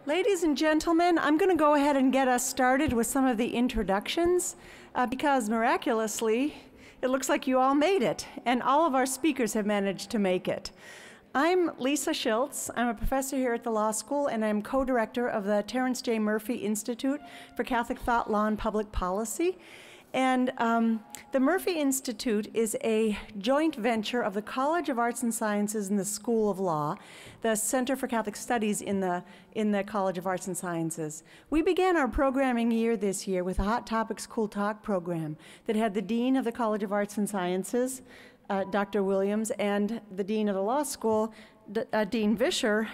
Ladies and gentlemen, I'm going to go ahead and get us started with some of the introductions because miraculously, it looks like you all made it, and all of our speakers have managed to make it. I'm Lisa Schiltz. I'm a professor here at the law school, and I'm co-director of the Terence J. Murphy Institute for Catholic Thought, Law, and Public Policy. And the Murphy Institute is a joint venture of the College of Arts and Sciences and the School of Law, the Center for Catholic Studies in the College of Arts and Sciences. We began our programming year this year with a Hot Topics Cool Talk program that had the Dean of the College of Arts and Sciences, Dr. Williams, and the Dean of the Law School, Dean Vischer,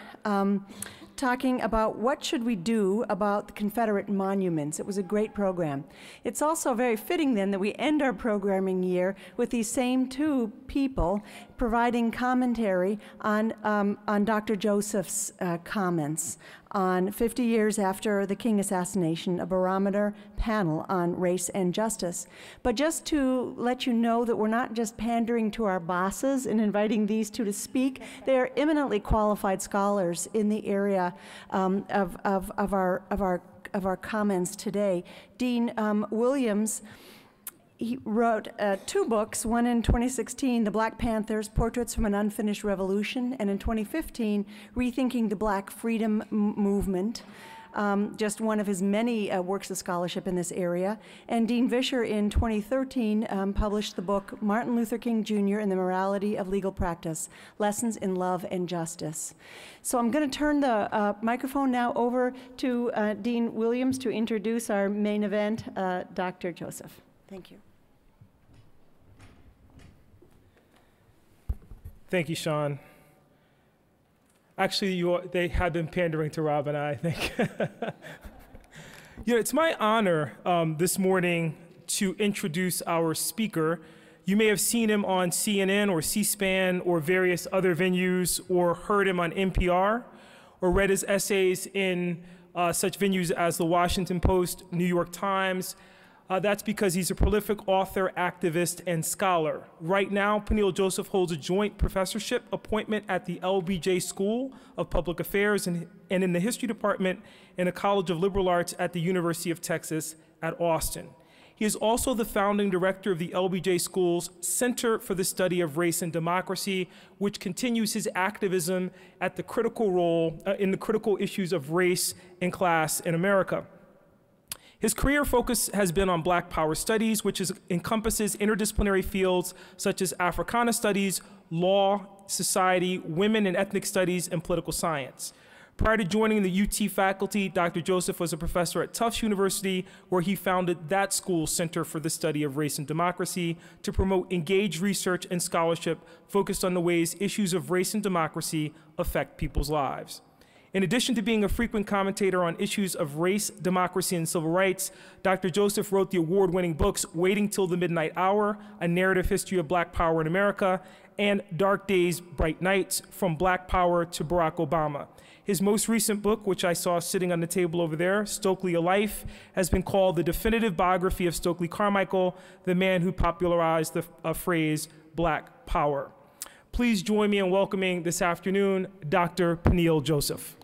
talking about what should we do about the Confederate monuments. It was a great program. It's also very fitting then that we end our programming year with these same two people providing commentary on Dr. Joseph's comments on 50 years after the King assassination, a Barometer panel on race and justice. But just to let you know that we're not just pandering to our bosses in inviting these two to speak, they are eminently qualified scholars in the area of our comments today. Dean Williams, he wrote two books, one in 2016, The Black Panthers, Portraits from an Unfinished Revolution, and in 2015, Rethinking the Black Freedom Movement, just one of his many works of scholarship in this area. And Dean Vischer in 2013 published the book, Martin Luther King Jr. and the Morality of Legal Practice, Lessons in Love and Justice. So I'm going to turn the microphone now over to Dean Williams to introduce our main event, Dr. Joseph. Thank you. Thank you, Sean. Actually, they have been pandering to Rob and I think. It's my honor this morning to introduce our speaker. You may have seen him on CNN or C-SPAN or various other venues, or heard him on NPR, or read his essays in such venues as the Washington Post, New York Times. That's because he's a prolific author, activist, and scholar. Right now, Peniel Joseph holds a joint professorship appointment at the LBJ School of Public Affairs and in the History Department in the College of Liberal Arts at the University of Texas at Austin. He is also the founding director of the LBJ School's Center for the Study of Race and Democracy, which continues his activism at the critical role in the critical issues of race and class in America. His career focus has been on Black Power studies, which encompasses interdisciplinary fields such as Africana studies, law, society, women and ethnic studies, and political science. Prior to joining the UT faculty, Dr. Joseph was a professor at Tufts University, where he founded that school's Center for the Study of Race and Democracy to promote engaged research and scholarship focused on the ways issues of race and democracy affect people's lives. In addition to being a frequent commentator on issues of race, democracy, and civil rights, Dr. Joseph wrote the award-winning books Waiting Till the Midnight Hour, A Narrative History of Black Power in America, and Dark Days, Bright Nights, From Black Power to Barack Obama. His most recent book, which I saw sitting on the table over there, Stokely A Life, has been called the definitive biography of Stokely Carmichael, the man who popularized the phrase Black Power. Please join me in welcoming this afternoon Dr. Peniel Joseph.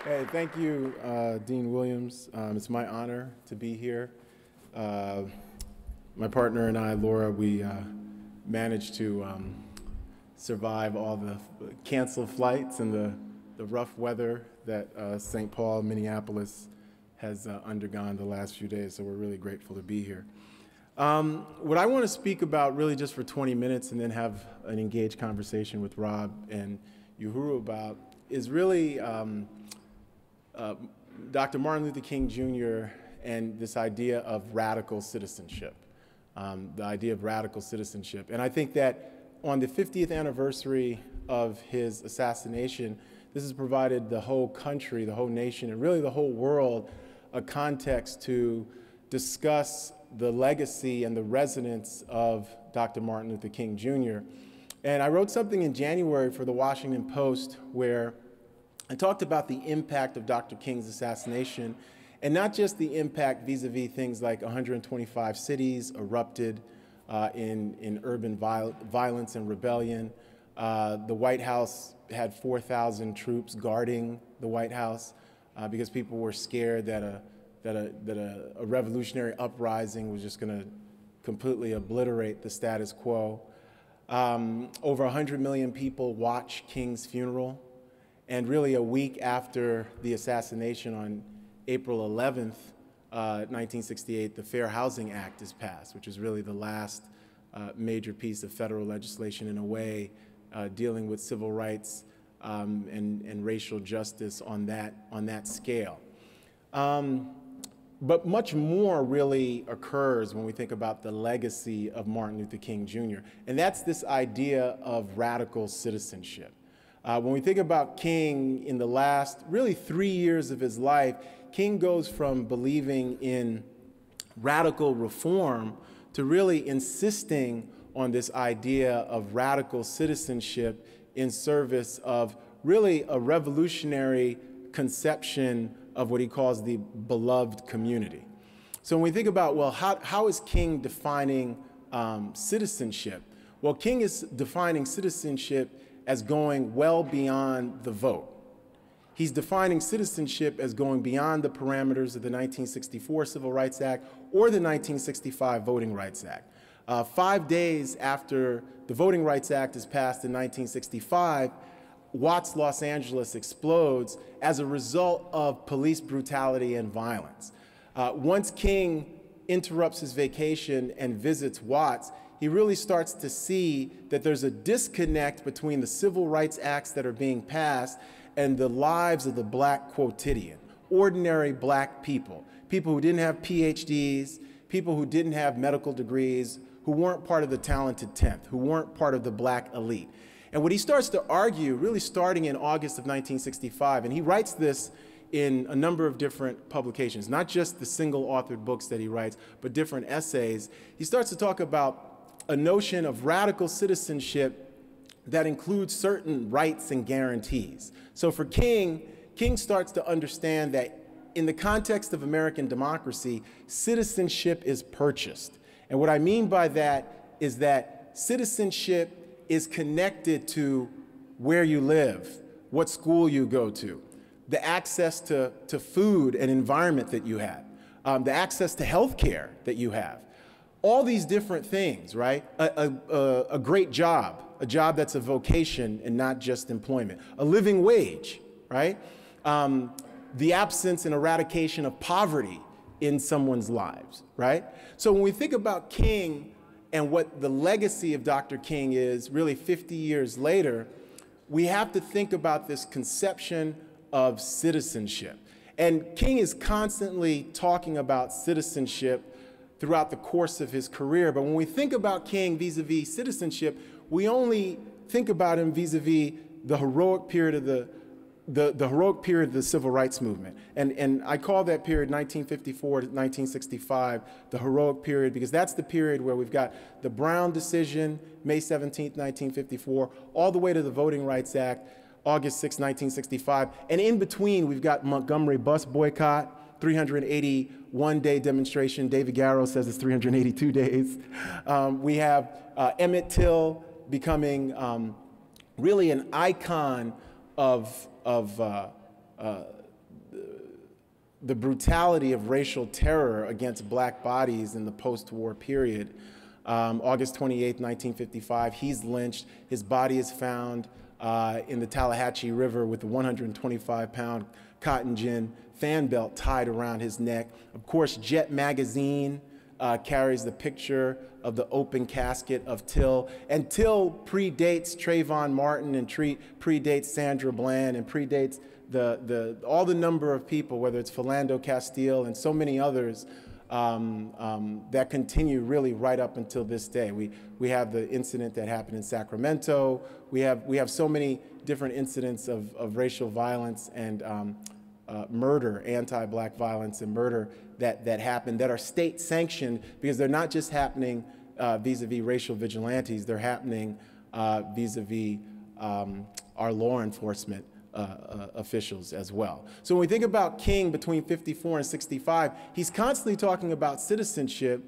Hey, thank you, Dean Williams. It's my honor to be here. My partner and I, Laura, we managed to survive all the canceled flights and the rough weather that St. Paul, Minneapolis has undergone the last few days, so we're really grateful to be here. What I want to speak about really just for 20 minutes and then have an engaged conversation with Rob and Yohuru about is really Dr. Martin Luther King Jr. and this idea of radical citizenship, the idea of radical citizenship. And I think that on the 50th anniversary of his assassination, this has provided the whole country, the whole nation, and really the whole world a context to discuss the legacy and the resonance of Dr. Martin Luther King Jr. And I wrote something in January for the Washington Post where I talked about the impact of Dr. King's assassination, and not just the impact vis-a-vis things like 125 cities erupted in urban violence and rebellion, The White House had 4,000 troops guarding the White House because people were scared that a revolutionary uprising was just going to completely obliterate the status quo. Over 100 million people watched King's funeral. And really a week after the assassination on April 11th, 1968, the Fair Housing Act is passed, which is really the last major piece of federal legislation in a way dealing with civil rights and racial justice on that scale. But much more really occurs when we think about the legacy of Martin Luther King Jr., and that's this idea of radical citizenship. When we think about King in the last really 3 years of his life, King goes from believing in radical reform to really insisting on this idea of radical citizenship in service of really a revolutionary conception of what he calls the beloved community. So when we think about, well, how is King defining citizenship? Well, King is defining citizenship as going well beyond the vote. He's defining citizenship as going beyond the parameters of the 1964 Civil Rights Act or the 1965 Voting Rights Act. 5 days after the Voting Rights Act is passed in 1965, Watts, Los Angeles explodes as a result of police brutality and violence. Once King interrupts his vacation and visits Watts, he really starts to see that there's a disconnect between the civil rights acts that are being passed and the lives of the black quotidian, ordinary black people, people who didn't have PhDs, people who didn't have medical degrees, who weren't part of the talented 10th, who weren't part of the black elite. And what he starts to argue, really starting in August of 1965, and he writes this in a number of different publications, not just the single-authored books that he writes, but different essays, he starts to talk about a notion of radical citizenship that includes certain rights and guarantees. So for King, King starts to understand that in the context of American democracy, citizenship is purchased. And what I mean by that is that citizenship is connected to where you live, what school you go to, the access to food and environment that you have, the access to health care that you have. All these different things, right? A great job, a job that's a vocation and not just employment. A living wage, right? The absence and eradication of poverty in someone's lives, right? So when we think about King and what the legacy of Dr. King is really 50 years later, we have to think about this conception of citizenship. And King is constantly talking about citizenship throughout the course of his career. But when we think about King vis-a-vis citizenship, we only think about him vis-a-vis the heroic period of the heroic period of the civil rights movement. And I call that period 1954 to 1965 the heroic period because that's the period where we've got the Brown decision, May 17th, 1954, all the way to the Voting Rights Act, August 6, 1965. And in between, we've got Montgomery bus boycott, 381-day demonstration. David Garrow says it's 382 days. We have Emmett Till becoming really an icon of the brutality of racial terror against black bodies in the post-war period. August 28, 1955, he's lynched. His body is found in the Tallahatchie River with a 125-pound cotton gin fan belt tied around his neck. Of course, Jet magazine carries the picture of the open casket of Till. And Till predates Trayvon Martin and predates Sandra Bland and predates all the number of people, whether it's Philando Castile and so many others that continue really right up until this day. We have the incident that happened in Sacramento. We have so many different incidents of racial violence and murder, anti-black violence and murder that happen that are state sanctioned because they're not just happening vis-a-vis racial vigilantes, they're happening vis-a-vis our law enforcement officials as well. So when we think about King between 54 and 65, he's constantly talking about citizenship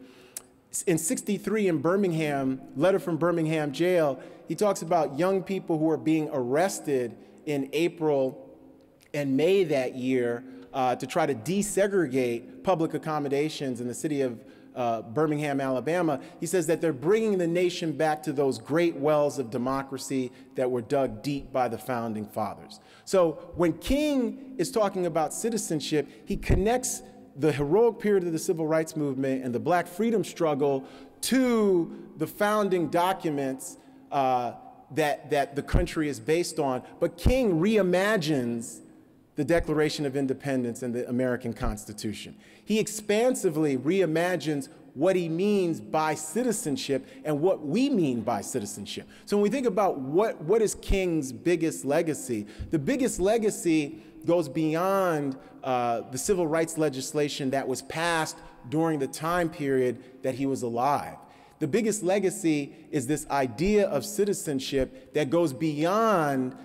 In 63 in Birmingham, letter from Birmingham jail, he talks about young people who are being arrested in April and May that year to try to desegregate public accommodations in the city of Birmingham, Alabama. He says that they're bringing the nation back to those great wells of democracy that were dug deep by the founding fathers. So when King is talking about citizenship, he connects the heroic period of the civil rights movement and the black freedom struggle to the founding documents that the country is based on. But King reimagines the Declaration of Independence and the American Constitution. He expansively reimagines what he means by citizenship and what we mean by citizenship. So when we think about what is King's biggest legacy, the biggest legacy goes beyond the civil rights legislation that was passed during the time period that he was alive. The biggest legacy is this idea of citizenship that goes beyond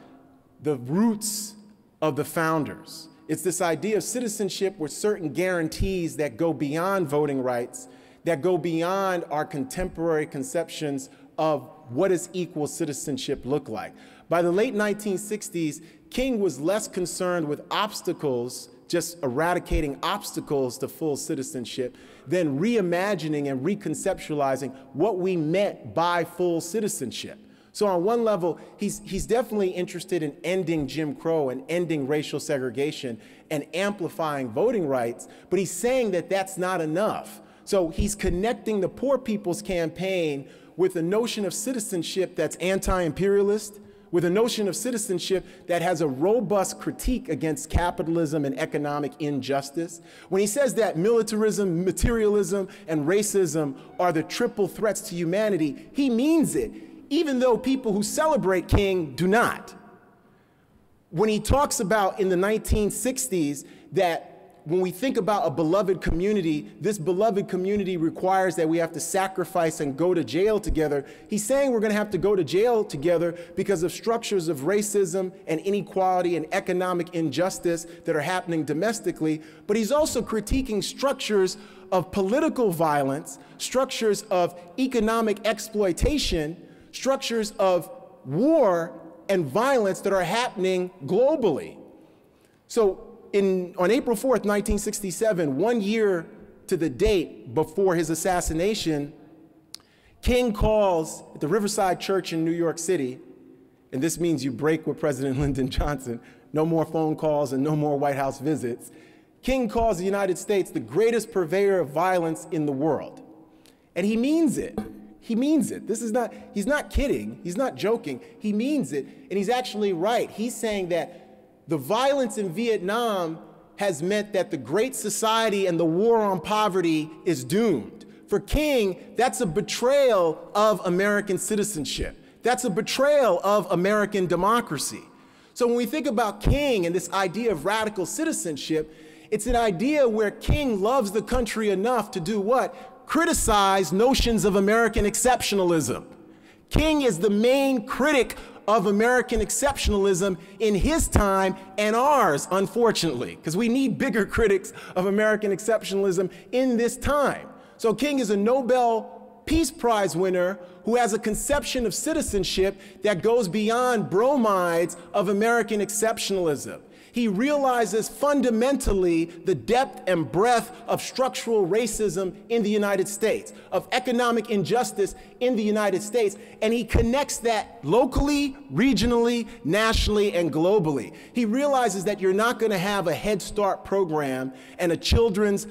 the roots of the founders. It's this idea of citizenship with certain guarantees that go beyond voting rights, that go beyond our contemporary conceptions of what does equal citizenship look like. By the late 1960s, King was less concerned with obstacles, just eradicating obstacles to full citizenship, than reimagining and reconceptualizing what we meant by full citizenship. So on one level, he's definitely interested in ending Jim Crow and ending racial segregation and amplifying voting rights, but he's saying that that's not enough. So he's connecting the Poor People's Campaign with a notion of citizenship that's anti-imperialist, with a notion of citizenship that has a robust critique against capitalism and economic injustice. When he says that militarism, materialism, and racism are the triple threats to humanity, he means it, even though people who celebrate King do not. When he talks about in the 1960s that when we think about a beloved community, this beloved community requires that we have to sacrifice and go to jail together. He's saying we're going to have to go to jail together because of structures of racism and inequality and economic injustice that are happening domestically. But he's also critiquing structures of political violence, structures of economic exploitation, structures of war and violence that are happening globally. So on April 4th, 1967, 1 year to the date before his assassination, King calls at the Riverside Church in New York City, and this means you break with President Lyndon Johnson, no more phone calls and no more White House visits. King calls the United States the greatest purveyor of violence in the world. And he means it. He means it. He's not kidding. He's not joking. He means it. And he's actually right. He's saying that the violence in Vietnam has meant that the Great Society and the war on poverty is doomed. For King, that's a betrayal of American citizenship. That's a betrayal of American democracy. So when we think about King and this idea of radical citizenship, it's an idea where King loves the country enough to do what? Criticize notions of American exceptionalism. King is the main critic of American exceptionalism in his time and ours, unfortunately, because we need bigger critics of American exceptionalism in this time. So King is a Nobel Peace Prize winner who has a conception of citizenship that goes beyond bromides of American exceptionalism. He realizes fundamentally the depth and breadth of structural racism in the United States, of economic injustice in the United States, and he connects that locally, regionally, nationally, and globally. He realizes that you're not going to have a Head Start program and a children's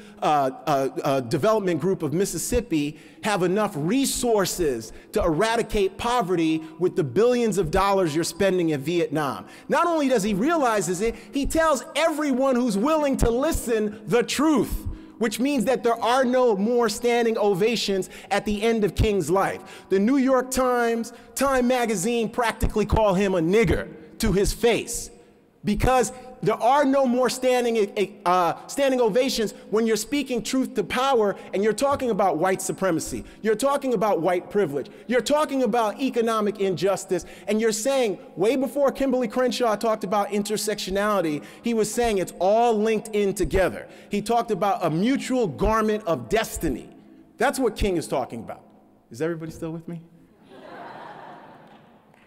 development group of Mississippi have enough resources to eradicate poverty with the billions of dollars you're spending in Vietnam. Not only does he realize it, he tells everyone who's willing to listen the truth, which means that there are no more standing ovations at the end of King's life. The New York Times, Time magazine practically call him a nigger to his face because there are no more standing ovations when you're speaking truth to power and you're talking about white supremacy. You're talking about white privilege. You're talking about economic injustice. And you're saying, way before Kimberly Crenshaw talked about intersectionality, he was saying it's all linked in together. He talked about a mutual garment of destiny That's what King is talking about. Is everybody still with me?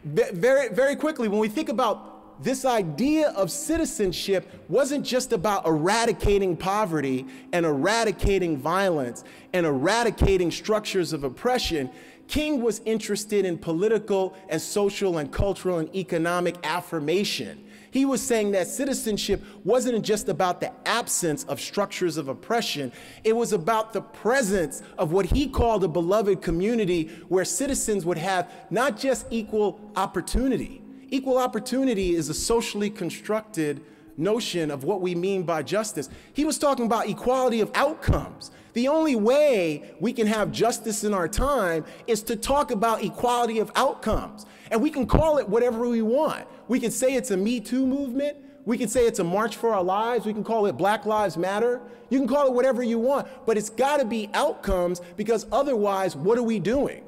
Very, very quickly, when we think about this idea of citizenship, wasn't just about eradicating poverty and eradicating violence and eradicating structures of oppression. King was interested in political and social and cultural and economic affirmation. He was saying that citizenship wasn't just about the absence of structures of oppression. It was about the presence of what he called a beloved community where citizens would have not just equal opportunity. Equal opportunity is a socially constructed notion of what we mean by justice. He was talking about equality of outcomes. The only way we can have justice in our time is to talk about equality of outcomes. And we can call it whatever we want. We can say it's a Me Too movement. We can say it's a March for Our Lives. We can call it Black Lives Matter. You can call it whatever you want, but it's gotta be outcomes, because otherwise, what are we doing?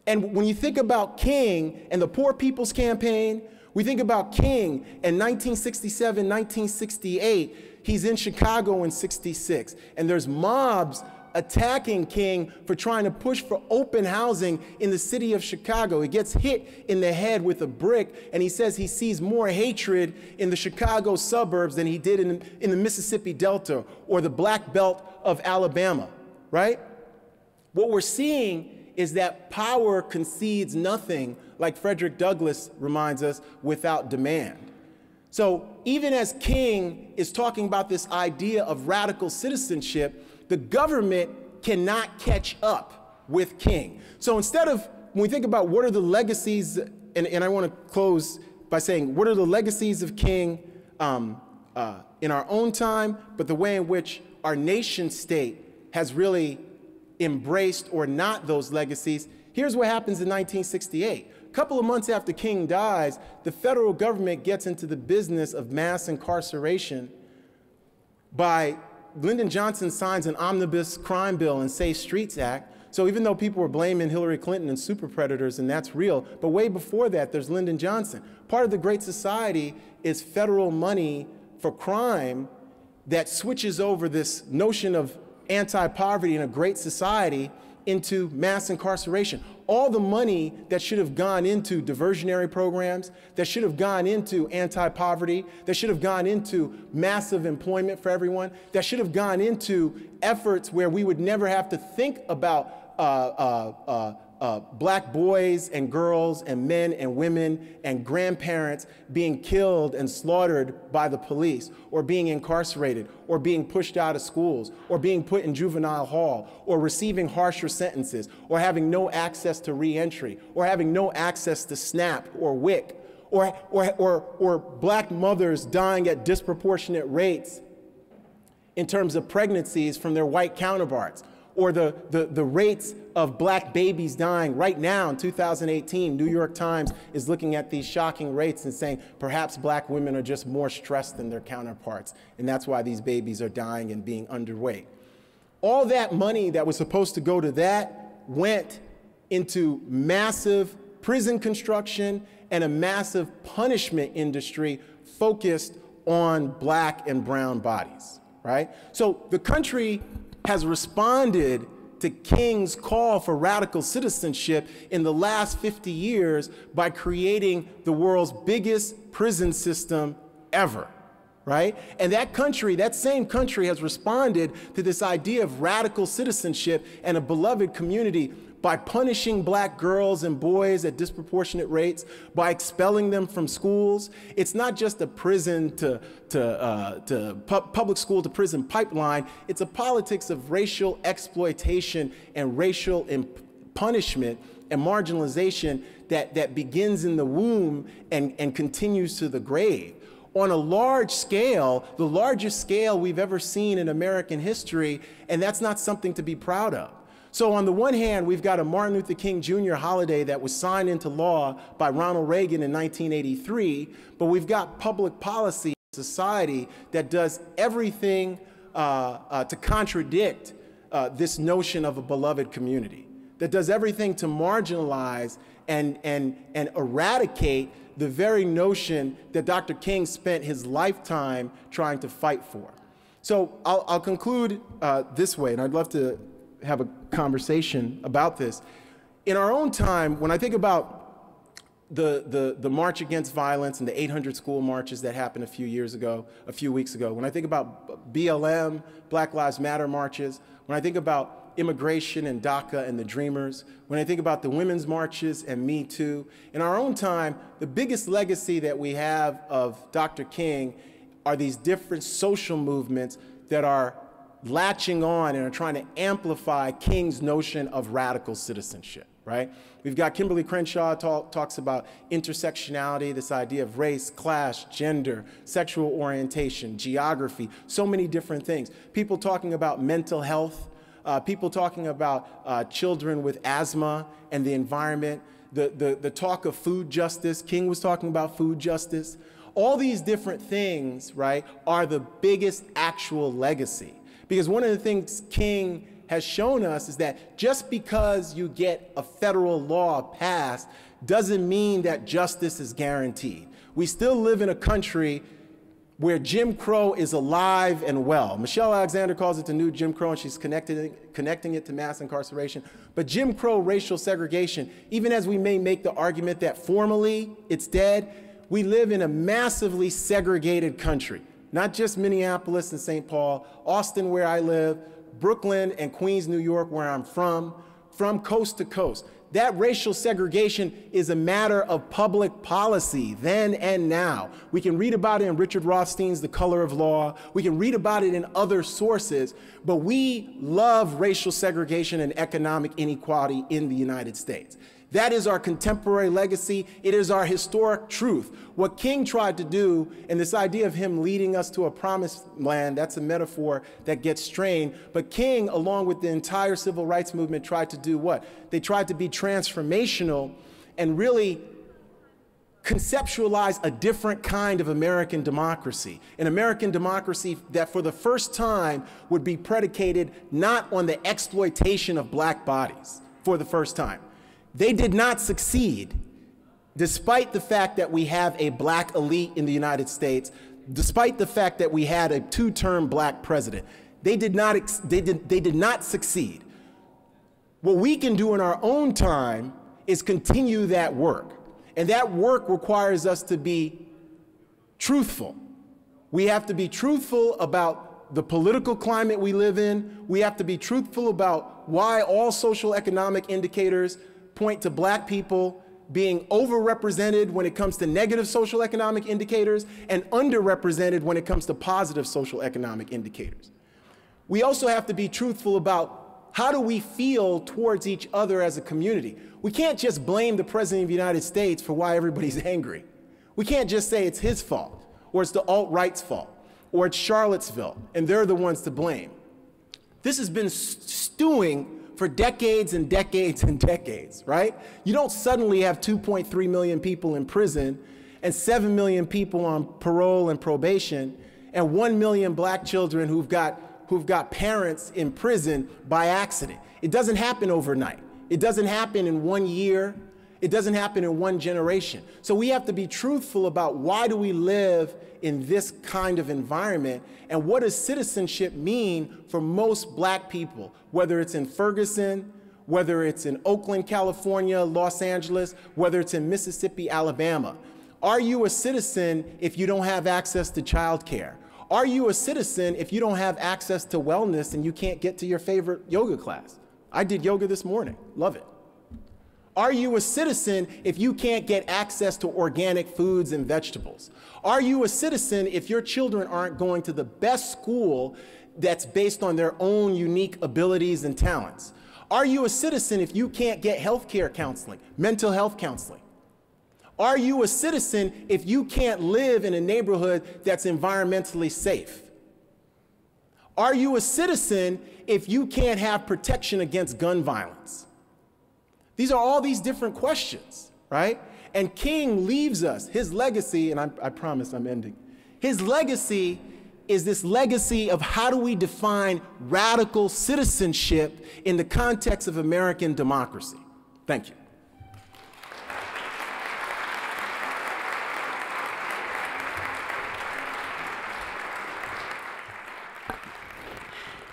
And when you think about King and the Poor People's Campaign, we think about King in 1967, 1968, he's in Chicago in 66, and there's mobs attacking King for trying to push for open housing in the city of Chicago. He gets hit in the head with a brick, and he says he sees more hatred in the Chicago suburbs than he did in the Mississippi Delta or the Black Belt of Alabama, right? What we're seeing is that power concedes nothing, like Frederick Douglass reminds us, without demand. So even as King is talking about this idea of radical citizenship, the government cannot catch up with King. So instead of, when we think about what are the legacies, and I want to close by saying, what are the legacies of King in our own time, but the way in which our nation state has really embraced or not those legacies. Here's what happens in 1968. A couple of months after King dies, the federal government gets into the business of mass incarceration by Lyndon Johnson signs an omnibus crime bill and Safe Streets Act. So even though people were blaming Hillary Clinton and super predators, and that's real, but way before that, there's Lyndon Johnson. Part of the Great Society is federal money for crime that switches over this notion of anti-poverty in a great society into mass incarceration. All the money that should have gone into diversionary programs, that should have gone into anti-poverty, that should have gone into massive employment for everyone, that should have gone into efforts where we would never have to think about black boys and girls and men and women and grandparents being killed and slaughtered by the police, or being incarcerated, or being pushed out of schools, or being put in juvenile hall, or receiving harsher sentences, or having no access to reentry, or having no access to SNAP or WIC, or black mothers dying at disproportionate rates in terms of pregnancies from their white counterparts, or the rates of black babies dying. Right now in 2018, New York Times is looking at these shocking rates and saying perhaps black women are just more stressed than their counterparts, and that's why these babies are dying and being underweight. All that money that was supposed to go to that went into massive prison construction and a massive punishment industry focused on black and brown bodies, right? So the country has responded to King's call for radical citizenship in the last 50 years by creating the world's biggest prison system ever, right? And that country, that same country, has responded to this idea of radical citizenship and a beloved community by punishing black girls and boys at disproportionate rates, by expelling them from schools. It's not just a prison public school to prison pipeline. It's a politics of racial exploitation and racial punishment and marginalization that begins in the womb and continues to the grave. On a large scale, the largest scale we've ever seen in American history, and that's not something to be proud of. So on the one hand, we've got a Martin Luther King Jr. holiday that was signed into law by Ronald Reagan in 1983, but we've got public policy in society that does everything to contradict this notion of a beloved community, that does everything to marginalize and eradicate the very notion that Dr. King spent his lifetime trying to fight for. So I'll conclude this way, and I'd love to have a conversation about this. In our own time, when I think about the march against violence and the 800 school marches that happened a few weeks ago, when I think about BLM, Black Lives Matter marches, when I think about immigration and DACA and the Dreamers, when I think about the women's marches and Me Too, in our own time, the biggest legacy that we have of Dr. King are these different social movements that are latching on and are trying to amplify King's notion of radical citizenship, right? We've got Kimberly Crenshaw talks about intersectionality, this idea of race, class, gender, sexual orientation, geography, so many different things. People talking about mental health, people talking about children with asthma and the environment, the talk of food justice. King was talking about food justice. All these different things, right, are the biggest actual legacy. Because one of the things King has shown us is that just because you get a federal law passed doesn't mean that justice is guaranteed. We still live in a country where Jim Crow is alive and well. Michelle Alexander calls it the new Jim Crow, and she's connecting it to mass incarceration. But Jim Crow racial segregation, even as we may make the argument that formally it's dead, we live in a massively segregated country. Not just Minneapolis and St. Paul, Austin where I live, Brooklyn and Queens, New York where I'm from coast to coast. That racial segregation is a matter of public policy then and now. We can read about it in Richard Rothstein's The Color of Law. We can read about it in other sources, but we love racial segregation and economic inequality in the United States. That is our contemporary legacy. It is our historic truth. What King tried to do, and this idea of him leading us to a promised land, that's a metaphor that gets strained. But King, along with the entire civil rights movement, tried to do what? They tried to be transformational and really conceptualize a different kind of American democracy. An American democracy that for the first time would be predicated not on the exploitation of black bodies for the first time. They did not succeed, despite the fact that we have a black elite in the United States, despite the fact that we had a two-term black president. They did not succeed. What we can do in our own time is continue that work. And that work requires us to be truthful. We have to be truthful about the political climate we live in. We have to be truthful about why all social economic indicators point to black people being overrepresented when it comes to negative social economic indicators and underrepresented when it comes to positive social economic indicators. We also have to be truthful about how do we feel towards each other as a community. We can't just blame the President of the United States for why everybody's angry. We can't just say it's his fault, or it's the alt-right's fault, or it's Charlottesville, and they're the ones to blame. This has been stewing for decades and decades and decades, right? You don't suddenly have 2.3 million people in prison and 7 million people on parole and probation and 1 million black children who've got parents in prison by accident. It doesn't happen overnight. It doesn't happen in 1 year. It doesn't happen in 1 generation. So we have to be truthful about why do we live in this kind of environment, and what does citizenship mean for most black people, whether it's in Ferguson, whether it's in Oakland, California, Los Angeles, whether it's in Mississippi, Alabama. Are you a citizen if you don't have access to childcare? Are you a citizen if you don't have access to wellness and you can't get to your favorite yoga class? I did yoga this morning, love it. Are you a citizen if you can't get access to organic foods and vegetables? Are you a citizen if your children aren't going to the best school that's based on their own unique abilities and talents? Are you a citizen if you can't get healthcare counseling, mental health counseling? Are you a citizen if you can't live in a neighborhood that's environmentally safe? Are you a citizen if you can't have protection against gun violence? These are all these different questions, right? And King leaves us, his legacy, and I promise I'm ending. His legacy is this legacy of how do we define radical citizenship in the context of American democracy. Thank you.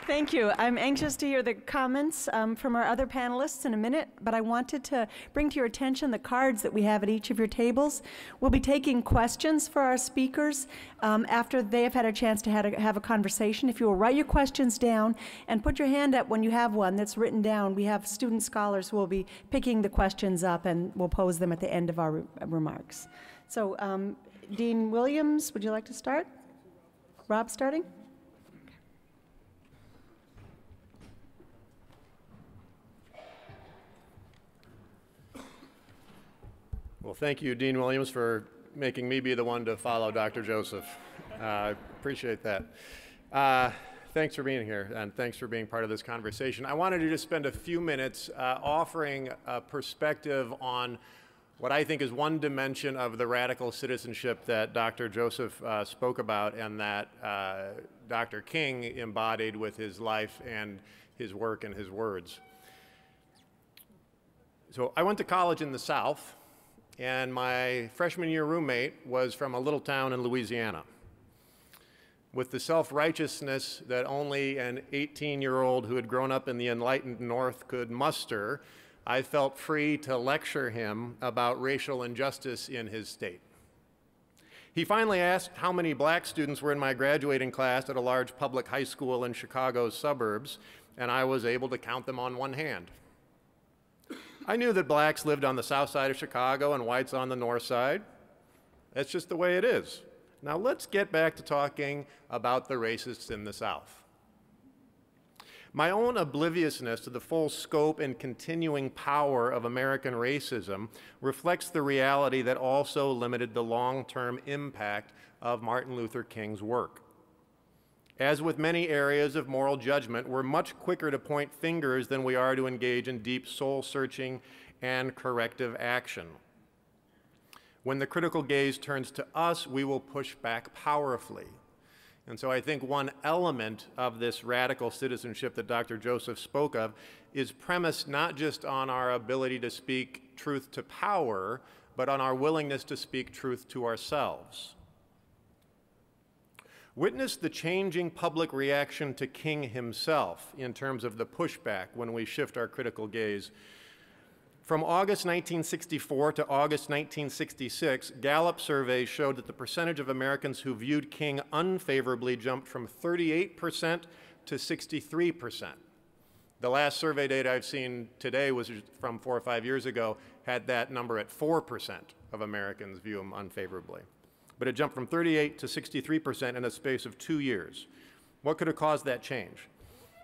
Thank you. I'm anxious to hear the comments from our other panelists in a minute, but I wanted to bring to your attention the cards that we have at each of your tables. We'll be taking questions for our speakers after they have had a chance to have a conversation. If you will write your questions down and put your hand up when you have one that's written down, we have student scholars who will be picking the questions up and we'll pose them at the end of our remarks. So, Dean Williams, would you like to start? Rob starting? Well, thank you, Dean Williams, for making me be the one to follow Dr. Joseph. I appreciate that. Thanks for being here, and thanks for being part of this conversation. I wanted to just spend a few minutes offering a perspective on what I think is one dimension of the radical citizenship that Dr. Joseph spoke about and that Dr. King embodied with his life and his work and his words. So I went to college in the South, and my freshman year roommate was from a little town in Louisiana. With the self-righteousness that only an 18-year-old who had grown up in the enlightened North could muster, I felt free to lecture him about racial injustice in his state. He finally asked how many black students were in my graduating class at a large public high school in Chicago's suburbs, and I was able to count them on one hand. I knew that blacks lived on the south side of Chicago and whites on the north side. That's just the way it is. Now let's get back to talking about the racists in the South. My own obliviousness to the full scope and continuing power of American racism reflects the reality that also limited the long-term impact of Martin Luther King's work. As with many areas of moral judgment, we're much quicker to point fingers than we are to engage in deep soul-searching and corrective action. When the critical gaze turns to us, we will push back powerfully. And so I think one element of this radical citizenship that Dr. Joseph spoke of is premised not just on our ability to speak truth to power, but on our willingness to speak truth to ourselves. Witness the changing public reaction to King himself in terms of the pushback when we shift our critical gaze. From August 1964 to August 1966, Gallup surveys showed that the percentage of Americans who viewed King unfavorably jumped from 38% to 63%. The last survey data I've seen today was from 4 or 5 years ago, had that number at 4% of Americans view him unfavorably. But it jumped from 38 to 63% in a space of 2 years. What could have caused that change?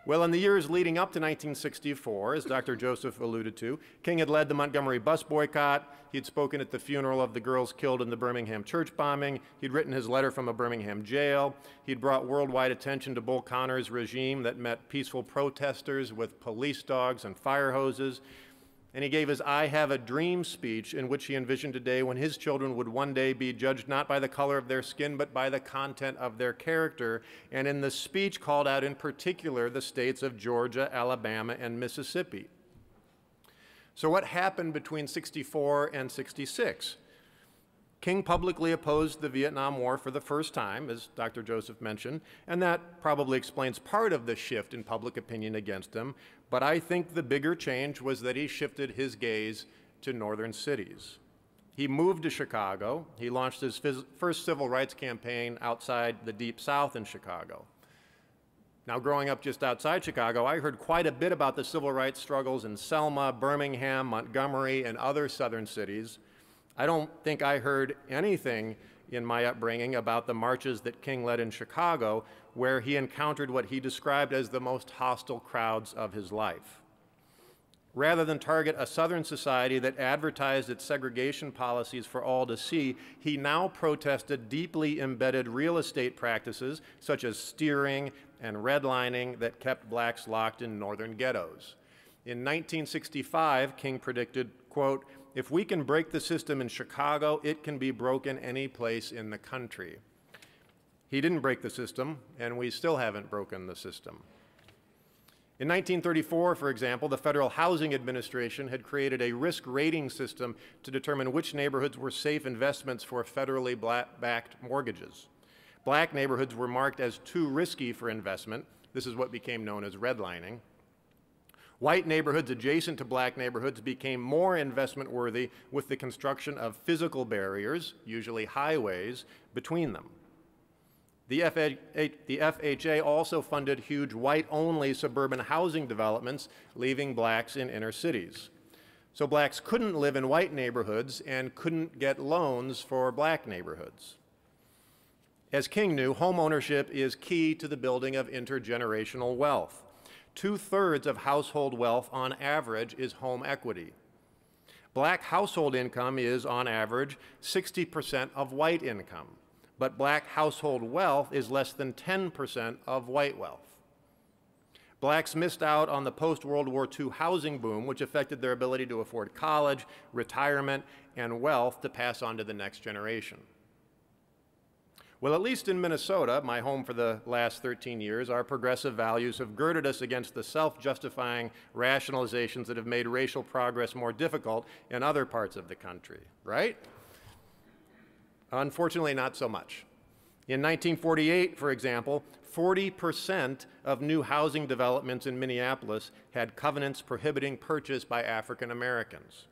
Well, in the years leading up to 1964, as Dr. Joseph alluded to, King had led the Montgomery bus boycott. He had spoken at the funeral of the girls killed in the Birmingham church bombing. He'd written his letter from a Birmingham jail. He'd brought worldwide attention to Bull Connor's regime that met peaceful protesters with police dogs and fire hoses. And he gave his I Have a Dream speech in which he envisioned a day when his children would one day be judged not by the color of their skin, but by the content of their character. And in the speech called out in particular the states of Georgia, Alabama, and Mississippi. So what happened between 64 and 66? King publicly opposed the Vietnam War for the first time, as Dr. Joseph mentioned, and that probably explains part of the shift in public opinion against him. But I think the bigger change was that he shifted his gaze to northern cities. He moved to Chicago. He launched his first civil rights campaign outside the Deep South in Chicago. Now, growing up just outside Chicago, I heard quite a bit about the civil rights struggles in Selma, Birmingham, Montgomery, and other southern cities. I don't think I heard anything in my upbringing about the marches that King led in Chicago, where he encountered what he described as the most hostile crowds of his life. Rather than target a Southern society that advertised its segregation policies for all to see, he now protested deeply embedded real estate practices, such as steering and redlining, that kept blacks locked in northern ghettos. In 1965, King predicted, quote, "If we can break the system in Chicago, it can be broken any place in the country." He didn't break the system, and we still haven't broken the system. In 1934, for example, the Federal Housing Administration had created a risk rating system to determine which neighborhoods were safe investments for federally backed mortgages. Black neighborhoods were marked as too risky for investment, This is what became known as redlining. White neighborhoods adjacent to black neighborhoods became more investment worthy with the construction of physical barriers, usually highways, between them. The FHA also funded huge white-only suburban housing developments, leaving blacks in inner cities. So blacks couldn't live in white neighborhoods and couldn't get loans for black neighborhoods. As King knew, home ownership is key to the building of intergenerational wealth. 2/3 of household wealth on average is home equity. Black household income is, on average, 60% of white income, but black household wealth is less than 10% of white wealth. Blacks missed out on the post-World War II housing boom, which affected their ability to afford college, retirement, and wealth to pass on to the next generation. Well, at least in Minnesota, my home for the last 13 years, our progressive values have girded us against the self-justifying rationalizations that have made racial progress more difficult in other parts of the country, right? Unfortunately, not so much. In 1948, for example, 40% of new housing developments in Minneapolis had covenants prohibiting purchase by African Americans.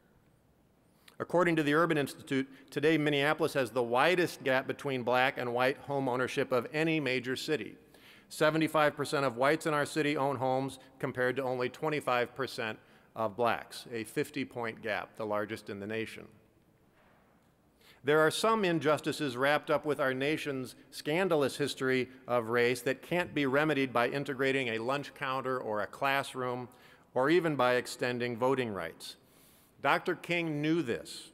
According to the Urban Institute, today Minneapolis has the widest gap between black and white home ownership of any major city. 75% of whites in our city own homes compared to only 25% of blacks, a 50-point gap, the largest in the nation. There are some injustices wrapped up with our nation's scandalous history of race that can't be remedied by integrating a lunch counter or a classroom, or even by extending voting rights. Dr. King knew this,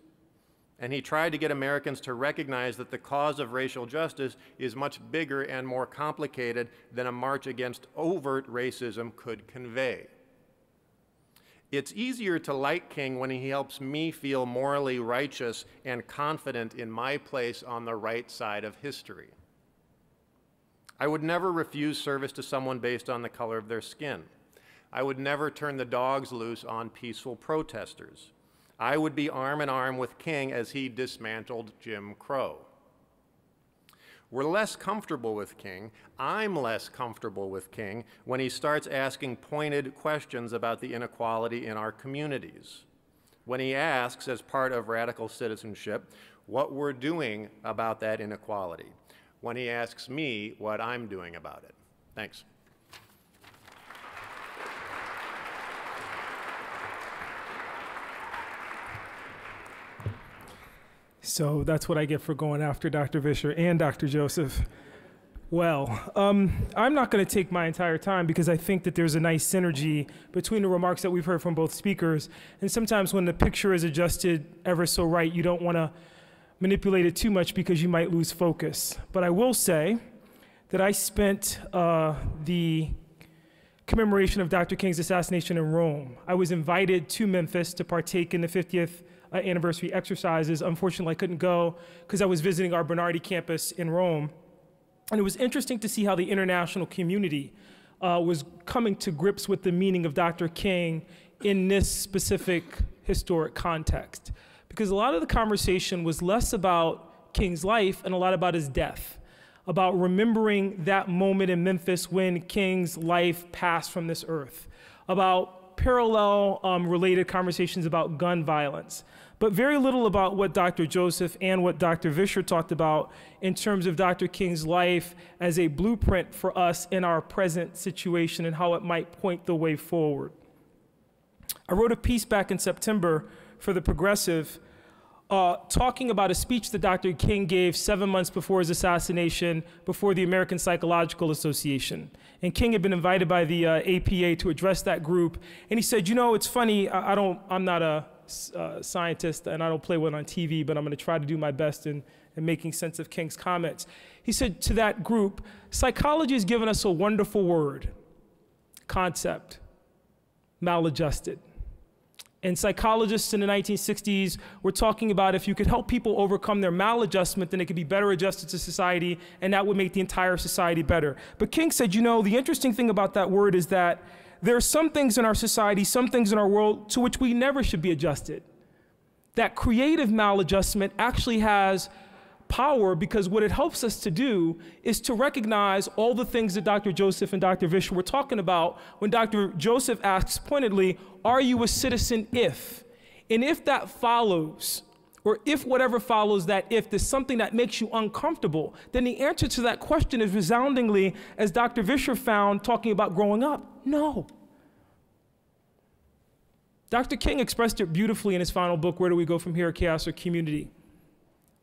and he tried to get Americans to recognize that the cause of racial justice is much bigger and more complicated than a march against overt racism could convey. It's easier to like King when he helps me feel morally righteous and confident in my place on the right side of history. I would never refuse service to someone based on the color of their skin. I would never turn the dogs loose on peaceful protesters. I would be arm in arm with King as he dismantled Jim Crow. We're less comfortable with King. I'm less comfortable with King when he starts asking pointed questions about the inequality in our communities. When he asks, as part of radical citizenship, what we're doing about that inequality. When he asks me what I'm doing about it. Thanks. So that's what I get for going after Dr. Vischer and Dr. Joseph. Well, I'm not going to take my entire time because I think that there's a nice synergy between the remarks that we've heard from both speakers. And sometimes when the picture is adjusted ever so right, you don't want to manipulate it too much because you might lose focus. But I will say that I spent the commemoration of Dr. King's assassination in Rome. I was invited to Memphis to partake in the 50th anniversary exercises. Unfortunately, I couldn't go because I was visiting our Bernardi campus in Rome. And it was interesting to see how the international community was coming to grips with the meaning of Dr. King in this specific historic context. Because a lot of the conversation was less about King's life and a lot about his death, about remembering that moment in Memphis when King's life passed from this earth, about parallel related conversations about gun violence, but very little about what Dr. Joseph and what Dr. Vischer talked about in terms of Dr. King's life as a blueprint for us in our present situation and how it might point the way forward. I wrote a piece back in September for The Progressive talking about a speech that Dr. King gave 7 months before his assassination before the American Psychological Association. And King had been invited by the APA to address that group. And he said, you know, it's funny, I'm not a scientist and I don't play one on TV, but I'm going to try to do my best in making sense of King's comments. He said to that group, psychology has given us a wonderful word, concept, maladjusted. And psychologists in the 1960s were talking about if you could help people overcome their maladjustment, then they could be better adjusted to society, and that would make the entire society better. But King said, you know, the interesting thing about that word is that there are some things in our society, some things in our world to which we never should be adjusted. That creative maladjustment actually has power, because what it helps us to do is to recognize all the things that Dr. Joseph and Dr. Vischer were talking about when Dr. Joseph asks pointedly, are you a citizen if? And if that follows, or if whatever follows that if, there's something that makes you uncomfortable, then the answer to that question is resoundingly, as Dr. Vischer found talking about growing up, no. Dr. King expressed it beautifully in his final book, Where Do We Go From Here, Chaos or Community?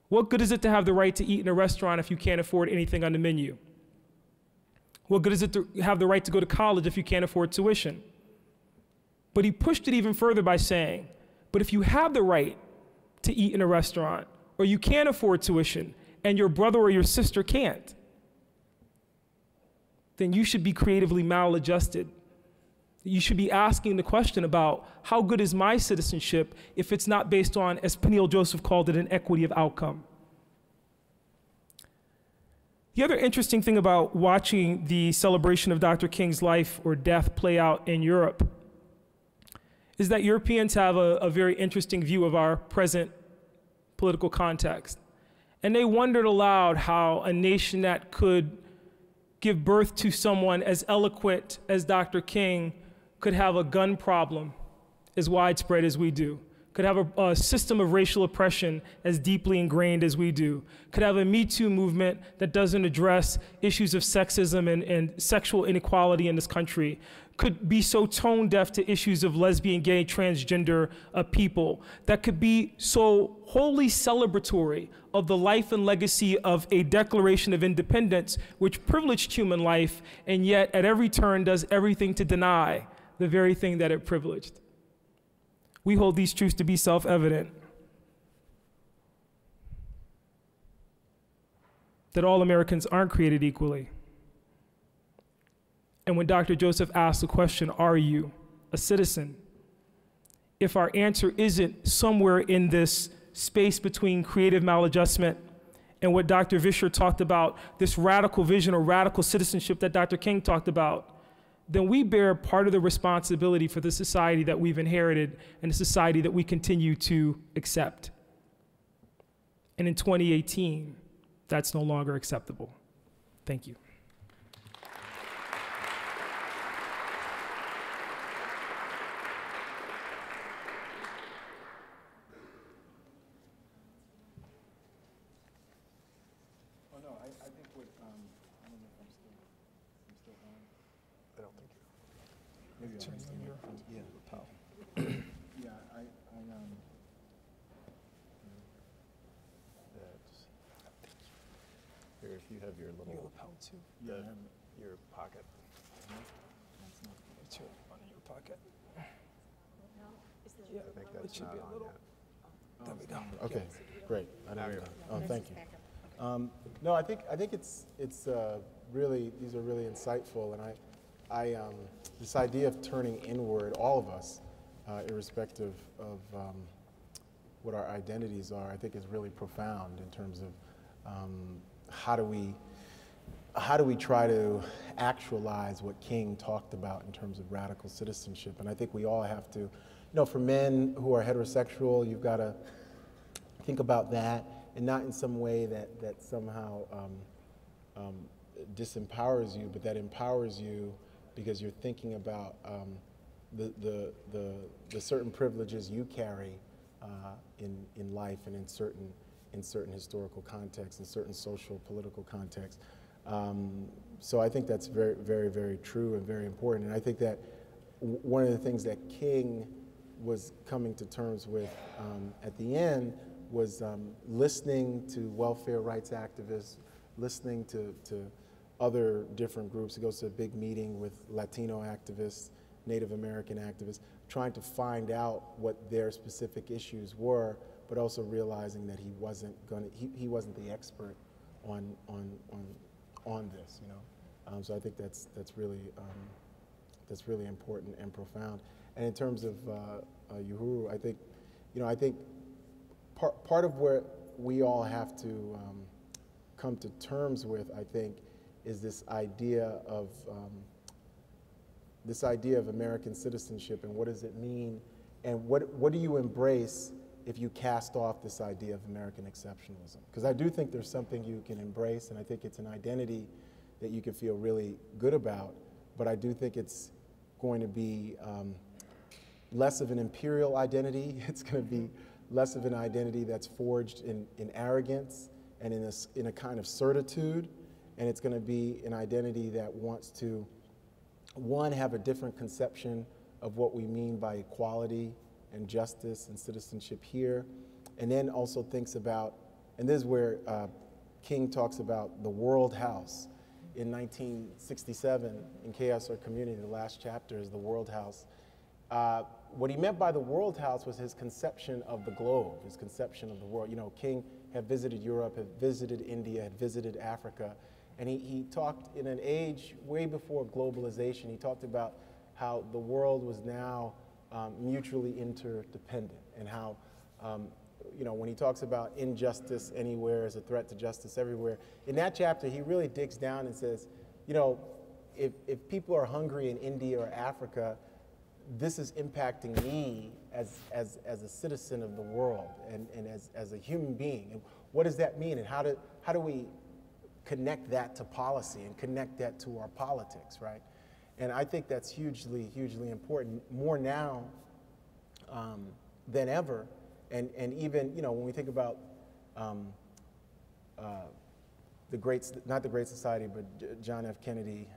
What good is it to have the right to eat in a restaurant if you can't afford anything on the menu? What good is it to have the right to go to college if you can't afford tuition? But he pushed it even further by saying, but if you have the right to eat in a restaurant, or you can't afford tuition, and your brother or your sister can't, then you should be creatively maladjusted. You should be asking the question about how good is my citizenship if it's not based on, as Peniel Joseph called it, an equity of outcome. The other interesting thing about watching the celebration of Dr. King's life or death play out in Europe is that Europeans have a very interesting view of our present political context. And they wondered aloud how a nation that could give birth to someone as eloquent as Dr. King could have a gun problem as widespread as we do, could have a system of racial oppression as deeply ingrained as we do, could have a Me Too movement that doesn't address issues of sexism and sexual inequality in this country, could be so tone deaf to issues of lesbian, gay, transgender people, that could be so wholly celebratory of the life and legacy of a Declaration of Independence, which privileged human life, and yet at every turn does everything to deny the very thing that it privileged. We hold these truths to be self-evident. That all Americans aren't created equally. And when Dr. Joseph asks the question, are you a citizen? If our answer isn't somewhere in this space between creative maladjustment and what Dr. Vischer talked about, this radical vision or radical citizenship that Dr. King talked about, then we bear part of the responsibility for the society that we've inherited and the society that we continue to accept. And in 2018, that's no longer acceptable. Thank you. If you have your little lapel too, your pocket. It's on your pocket. Yeah, I think that's not on yet. There we go. Okay, great. I didn't know. Oh, thank you. No, I think it's really, these are really insightful, and I this idea of turning inward, all of us, irrespective of what our identities are, I think is really profound in terms of how do we try to actualize what King talked about in terms of radical citizenship? And I think we all have to, you know, for men who are heterosexual, you've got to think about that, and not in some way that somehow disempowers you, but that empowers you because you're thinking about the certain privileges you carry in life and in certain historical contexts, in certain social, political contexts. So I think that's very, very, very true and very important. And I think that one of the things that King was coming to terms with at the end was listening to welfare rights activists, listening to other different groups. He goes to a big meeting with Latino activists, Native American activists, trying to find out what their specific issues were, but also realizing that he wasn't the expert on this, you know. So I think that's really important and profound. And in terms of Yohuru, I think part of where we all have to come to terms with, I think, is this idea of American citizenship, and what does it mean, and what do you embrace if you cast off this idea of American exceptionalism. Because I do think there's something you can embrace, and I think it's an identity that you can feel really good about, but I do think it's going to be less of an imperial identity. It's going to be less of an identity that's forged in arrogance and in a kind of certitude, and it's going to be an identity that wants to, one, have a different conception of what we mean by equality and justice and citizenship here, and then also thinks about, and this is where King talks about the world house. In 1967, in Chaos or Community, the last chapter is the world house. What he meant by the world house was his conception of the globe, his conception of the world. You know, King had visited Europe, had visited India, had visited Africa, and he talked in an age way before globalization. He talked about how the world was now mutually interdependent, and how, you know, when he talks about injustice anywhere as a threat to justice everywhere, in that chapter he really digs down and says, you know, if people are hungry in India or Africa, this is impacting me as a citizen of the world and as a human being. And what does that mean, and how do we connect that to policy and connect that to our politics, right? And I think that's hugely, hugely important, more now than ever. And even, you know, when we think about not the Great Society, but John F. Kennedy,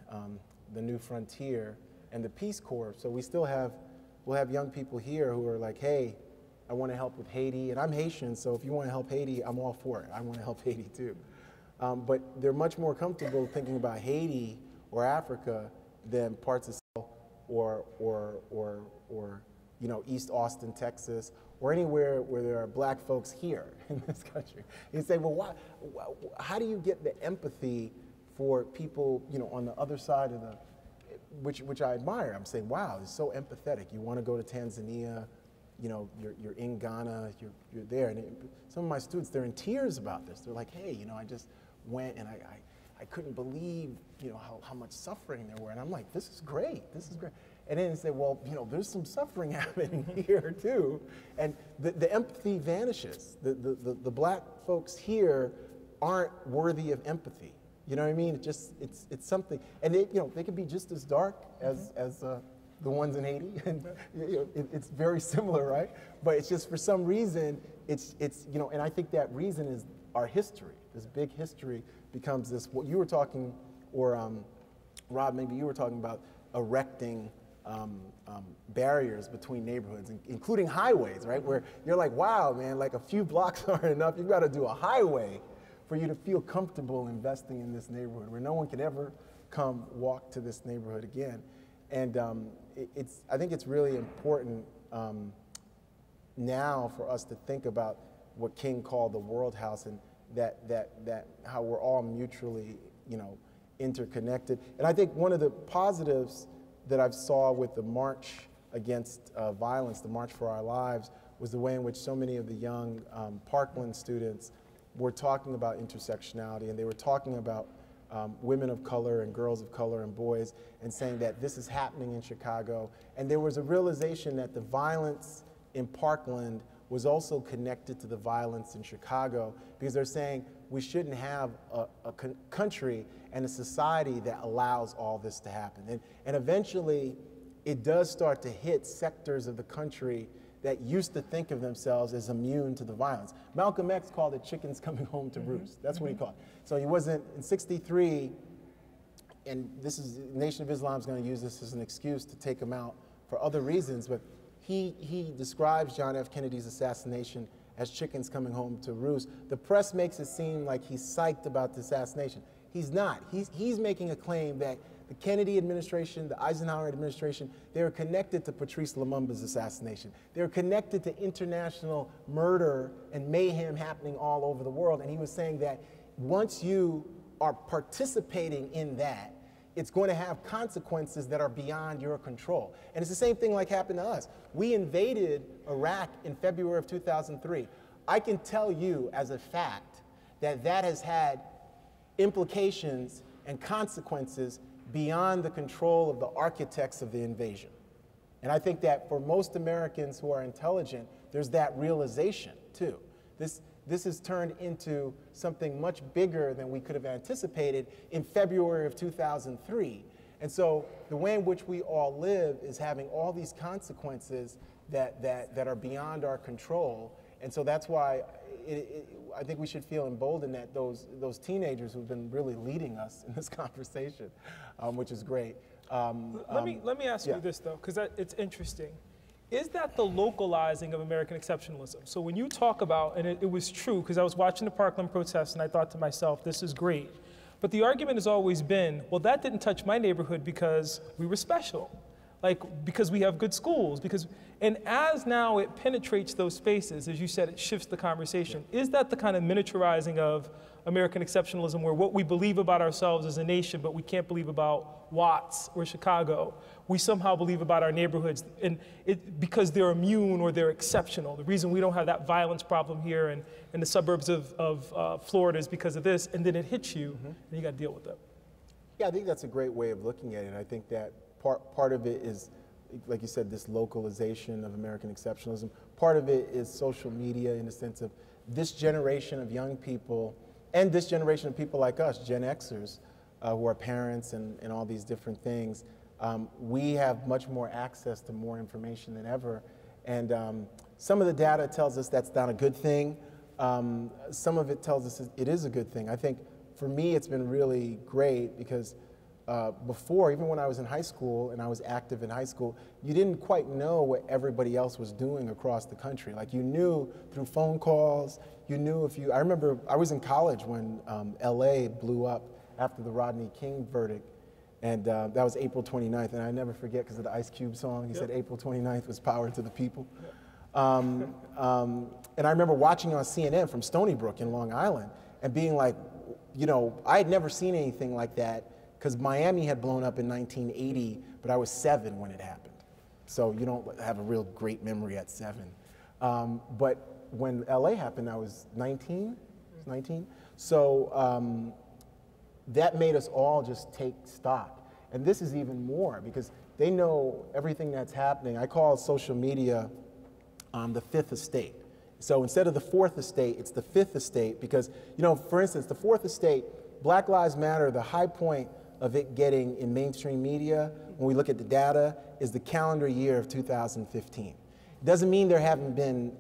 the New Frontier, and the Peace Corps. So we'll have young people here who are like, hey, I want to help with Haiti, and I'm Haitian, so if you want to help Haiti, I'm all for it. I want to help Haiti too. But they're much more comfortable thinking about Haiti or Africa than parts of or you know, East Austin, Texas, or anywhere where there are black folks here in this country. You say, well, how do you get the empathy for people, you know, on the other side of the, which I admire. I'm saying, wow, it's so empathetic. You want to go to Tanzania, you know, you're in Ghana, you're there. And some of my students, they're in tears about this. They're like, hey, you know, I just went and I couldn't believe, you know, how much suffering there were. And I'm like, this is great, this is great. And then they say, well, you know, there's some suffering happening here too. And the empathy vanishes. The black folks here aren't worthy of empathy. You know what I mean? It's something, and they, you know, they can be just as dark as the ones in Haiti, and you know, it's very similar, right? But it's just for some reason, it's you know, and I think that reason is our history. This big history becomes this. What you were talking, or Rob, maybe you were talking about erecting barriers between neighborhoods, including highways, right? Where you're like, wow, man, like a few blocks aren't enough. You've got to do a highway for you to feel comfortable investing in this neighborhood, where no one can ever come walk to this neighborhood again. And I think it's really important now for us to think about what King called the world house, and that how we're all mutually, you know, interconnected. And I think one of the positives that I've saw with the March Against Violence, the March for Our Lives, was the way in which so many of the young Parkland students were talking about intersectionality, and they were talking about women of color and girls of color and boys, and saying that this is happening in Chicago. And there was a realization that the violence in Parkland was also connected to the violence in Chicago, because they're saying we shouldn't have a country and a society that allows all this to happen. And eventually, it does start to hit sectors of the country that used to think of themselves as immune to the violence. Malcolm X called it chickens coming home to roost. That's what he called it. So he wasn't, in '63, and this is, Nation of Islam is going to use this as an excuse to take him out for other reasons, but he describes John F. Kennedy's assassination as chickens coming home to roost. The press makes it seem like he's psyched about the assassination. He's not. He's making a claim that the Kennedy administration, the Eisenhower administration, they were connected to Patrice Lumumba's assassination. They were connected to international murder and mayhem happening all over the world. And he was saying that once you are participating in that, it's going to have consequences that are beyond your control. And it's the same thing like happened to us. We invaded Iraq in February of 2003. I can tell you as a fact that that has had implications and consequences beyond the control of the architects of the invasion. And I think that for most Americans who are intelligent, there's that realization too. This has turned into something much bigger than we could have anticipated in February of 2003. And so the way in which we all live is having all these consequences that are beyond our control. And so that's why I think we should feel emboldened that those teenagers who've been really leading us in this conversation, which is great. Let me ask you this though, because it's interesting. Is that the localizing of American exceptionalism? So when you talk about, and it was true, because I was watching the Parkland protests and I thought to myself, this is great. But the argument has always been, well, that didn't touch my neighborhood because we were special. Like, because we have good schools, and as now it penetrates those spaces, as you said, it shifts the conversation. Yeah. Is that the kind of miniaturizing of American exceptionalism where what we believe about ourselves as a nation, but we can't believe about Watts or Chicago, we somehow believe about our neighborhoods and because they're immune or they're exceptional. The reason we don't have that violence problem here in the suburbs of Florida is because of this, and then it hits you, and you got to deal with it. Yeah, I think that's a great way of looking at it. I think that part of it is, like you said, this localization of American exceptionalism. Part of it is social media in the sense of this generation of young people and this generation of people like us, Gen Xers, who are parents and all these different things. We have much more access to more information than ever. And some of the data tells us that's not a good thing. Some of it tells us it is a good thing. I think for me, it's been really great because before, even when I was in high school and I was active in high school, you didn't quite know what everybody else was doing across the country. Like you knew through phone calls, you knew I remember I was in college when LA blew up after the Rodney King verdict, and that was April 29th, and I never forget because of the Ice Cube song, he said April 29th was power to the people. And I remember watching on CNN from Stony Brook in Long Island and being like, you know, I had never seen anything like that because Miami had blown up in 1980, but I was 7 when it happened. So you don't have a real great memory at 7. But when LA happened, I was 19. So that made us all just take stock. And this is even more because they know everything that's happening. I call social media the fifth estate. So instead of the fourth estate, it's the fifth estate because, you know, for instance, the fourth estate, Black Lives Matter, the high point of it getting in mainstream media, when we look at the data, is the calendar year of 2015. It doesn't mean there haven't been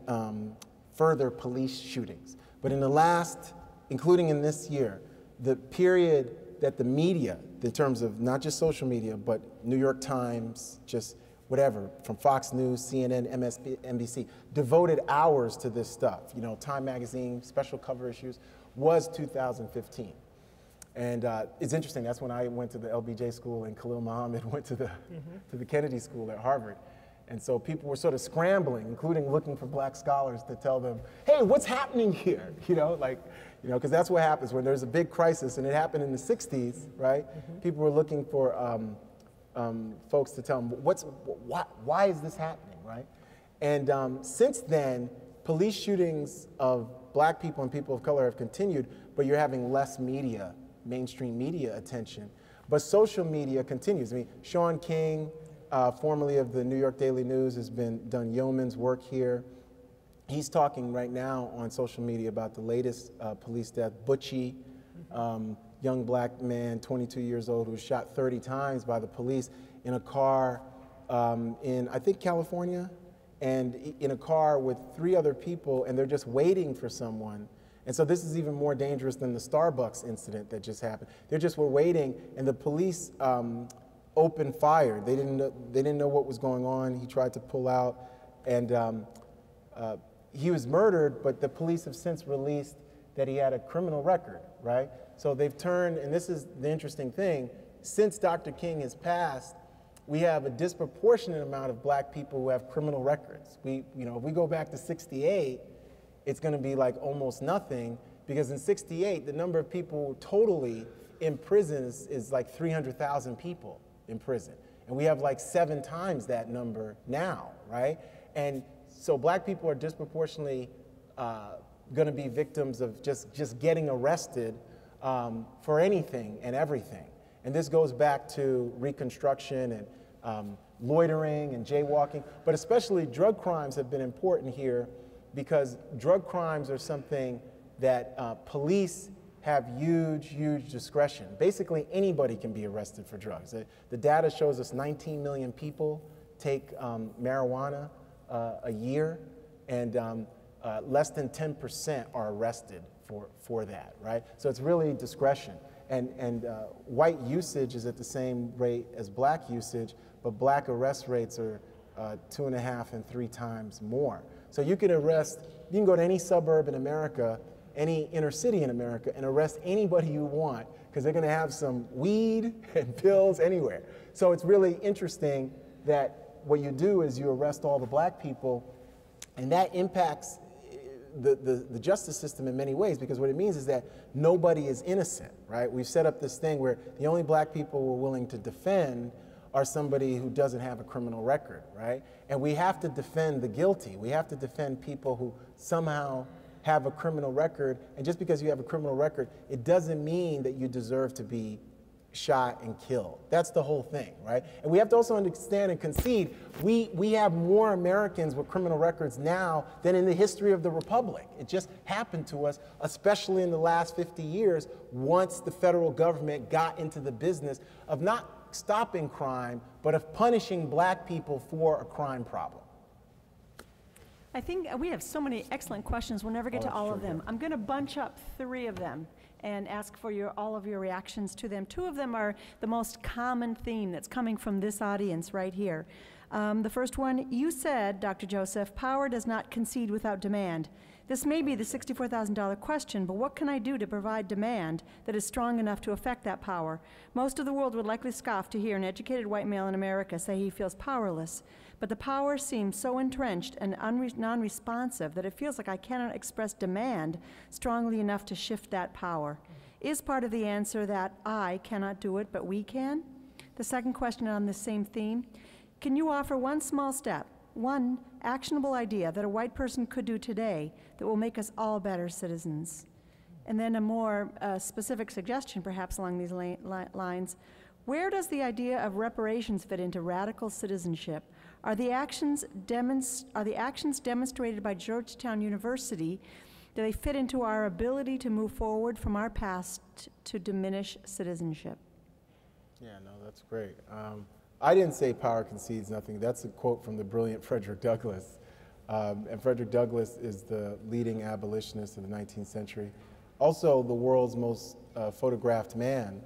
further police shootings, but in the last, including in this year, the period that the media, in terms of not just social media, but New York Times, just whatever, from Fox News, CNN, MSNBC, devoted hours to this stuff, you know, Time Magazine, special cover issues, was 2015. And it's interesting, that's when I went to the LBJ school and Khalil Muhammad went to the Kennedy School at Harvard. And so people were sort of scrambling, including looking for black scholars to tell them, hey, what's happening here? You know, like, you know, because that's what happens when there's a big crisis, and it happened in the 60s, right? People were looking for folks to tell them, why is this happening, right? And since then, police shootings of black people and people of color have continued, but you're having less media, mainstream media attention. But social media continues. I mean, Sean King, formerly of the New York Daily News, has done yeoman's work here. He's talking right now on social media about the latest police death, Butchie, young black man, 22 years old, who was shot 30 times by the police in a car in, I think, California, and in a car with 3 other people, and they're just waiting for someone. And so this is even more dangerous than the Starbucks incident that just happened. They just were waiting, and the police opened fire. They didn't know what was going on. He tried to pull out, and he was murdered, but the police have since released that he had a criminal record, right? So they've turned, and this is the interesting thing, since Dr. King has passed, we have a disproportionate amount of black people who have criminal records. You know, if we go back to 68, it's gonna be like almost nothing, because in 68, the number of people totally in prison is like 300,000 people in prison. And we have like 7 times that number now, right? And so black people are disproportionately gonna be victims of just getting arrested for anything and everything. And this goes back to Reconstruction and loitering and jaywalking, but especially drug crimes have been important here because drug crimes are something that police have huge discretion. Basically, anybody can be arrested for drugs. The data shows us 19 million people take marijuana a year, and less than 10% are arrested for that, right? So it's really discretion. And white usage is at the same rate as black usage, but black arrest rates are 2.5 and 3 times more. So you can go to any suburb in America, any inner city in America, and arrest anybody you want, because they're gonna have some weed and pills anywhere. So it's really interesting that what you do is you arrest all the black people, and that impacts the justice system in many ways, because what it means is that nobody is innocent, right? We've set up this thing where the only black people we're willing to defend are somebody who doesn't have a criminal record, right? And we have to defend the guilty. We have to defend people who somehow have a criminal record, and just because you have a criminal record, it doesn't mean that you deserve to be shot and killed. That's the whole thing, right? And we have to also understand and concede, we have more Americans with criminal records now than in the history of the Republic. It just happened to us, especially in the last 50 years, once the federal government got into the business of not stopping crime, but of punishing black people for a crime problem. I think we have so many excellent questions. We'll never get to all of them. I'm going to bunch up 3 of them and ask for all of your reactions to them. 2 of them are the most common theme that's coming from this audience right here. The first one, you said, Dr. Joseph, power does not concede without demand. This may be the $64,000 question, but what can I do to provide demand that is strong enough to affect that power? Most of the world would likely scoff to hear an educated white male in America say he feels powerless, but the power seems so entrenched and non-responsive that it feels like I cannot express demand strongly enough to shift that power. Is part of the answer that I cannot do it, but we can? The second question on this same theme, can you offer one small step, one actionable idea that a white person could do today that will make us all better citizens? And then a more specific suggestion, perhaps along these lines, where does the idea of reparations fit into radical citizenship? Are the actions demonstrated by Georgetown University, do they fit into our ability to move forward from our past to diminish citizenship? Yeah, no, that's great. I didn't say power concedes nothing. That's a quote from the brilliant Frederick Douglass. And Frederick Douglass is the leading abolitionist of the 19th century. Also the world's most photographed man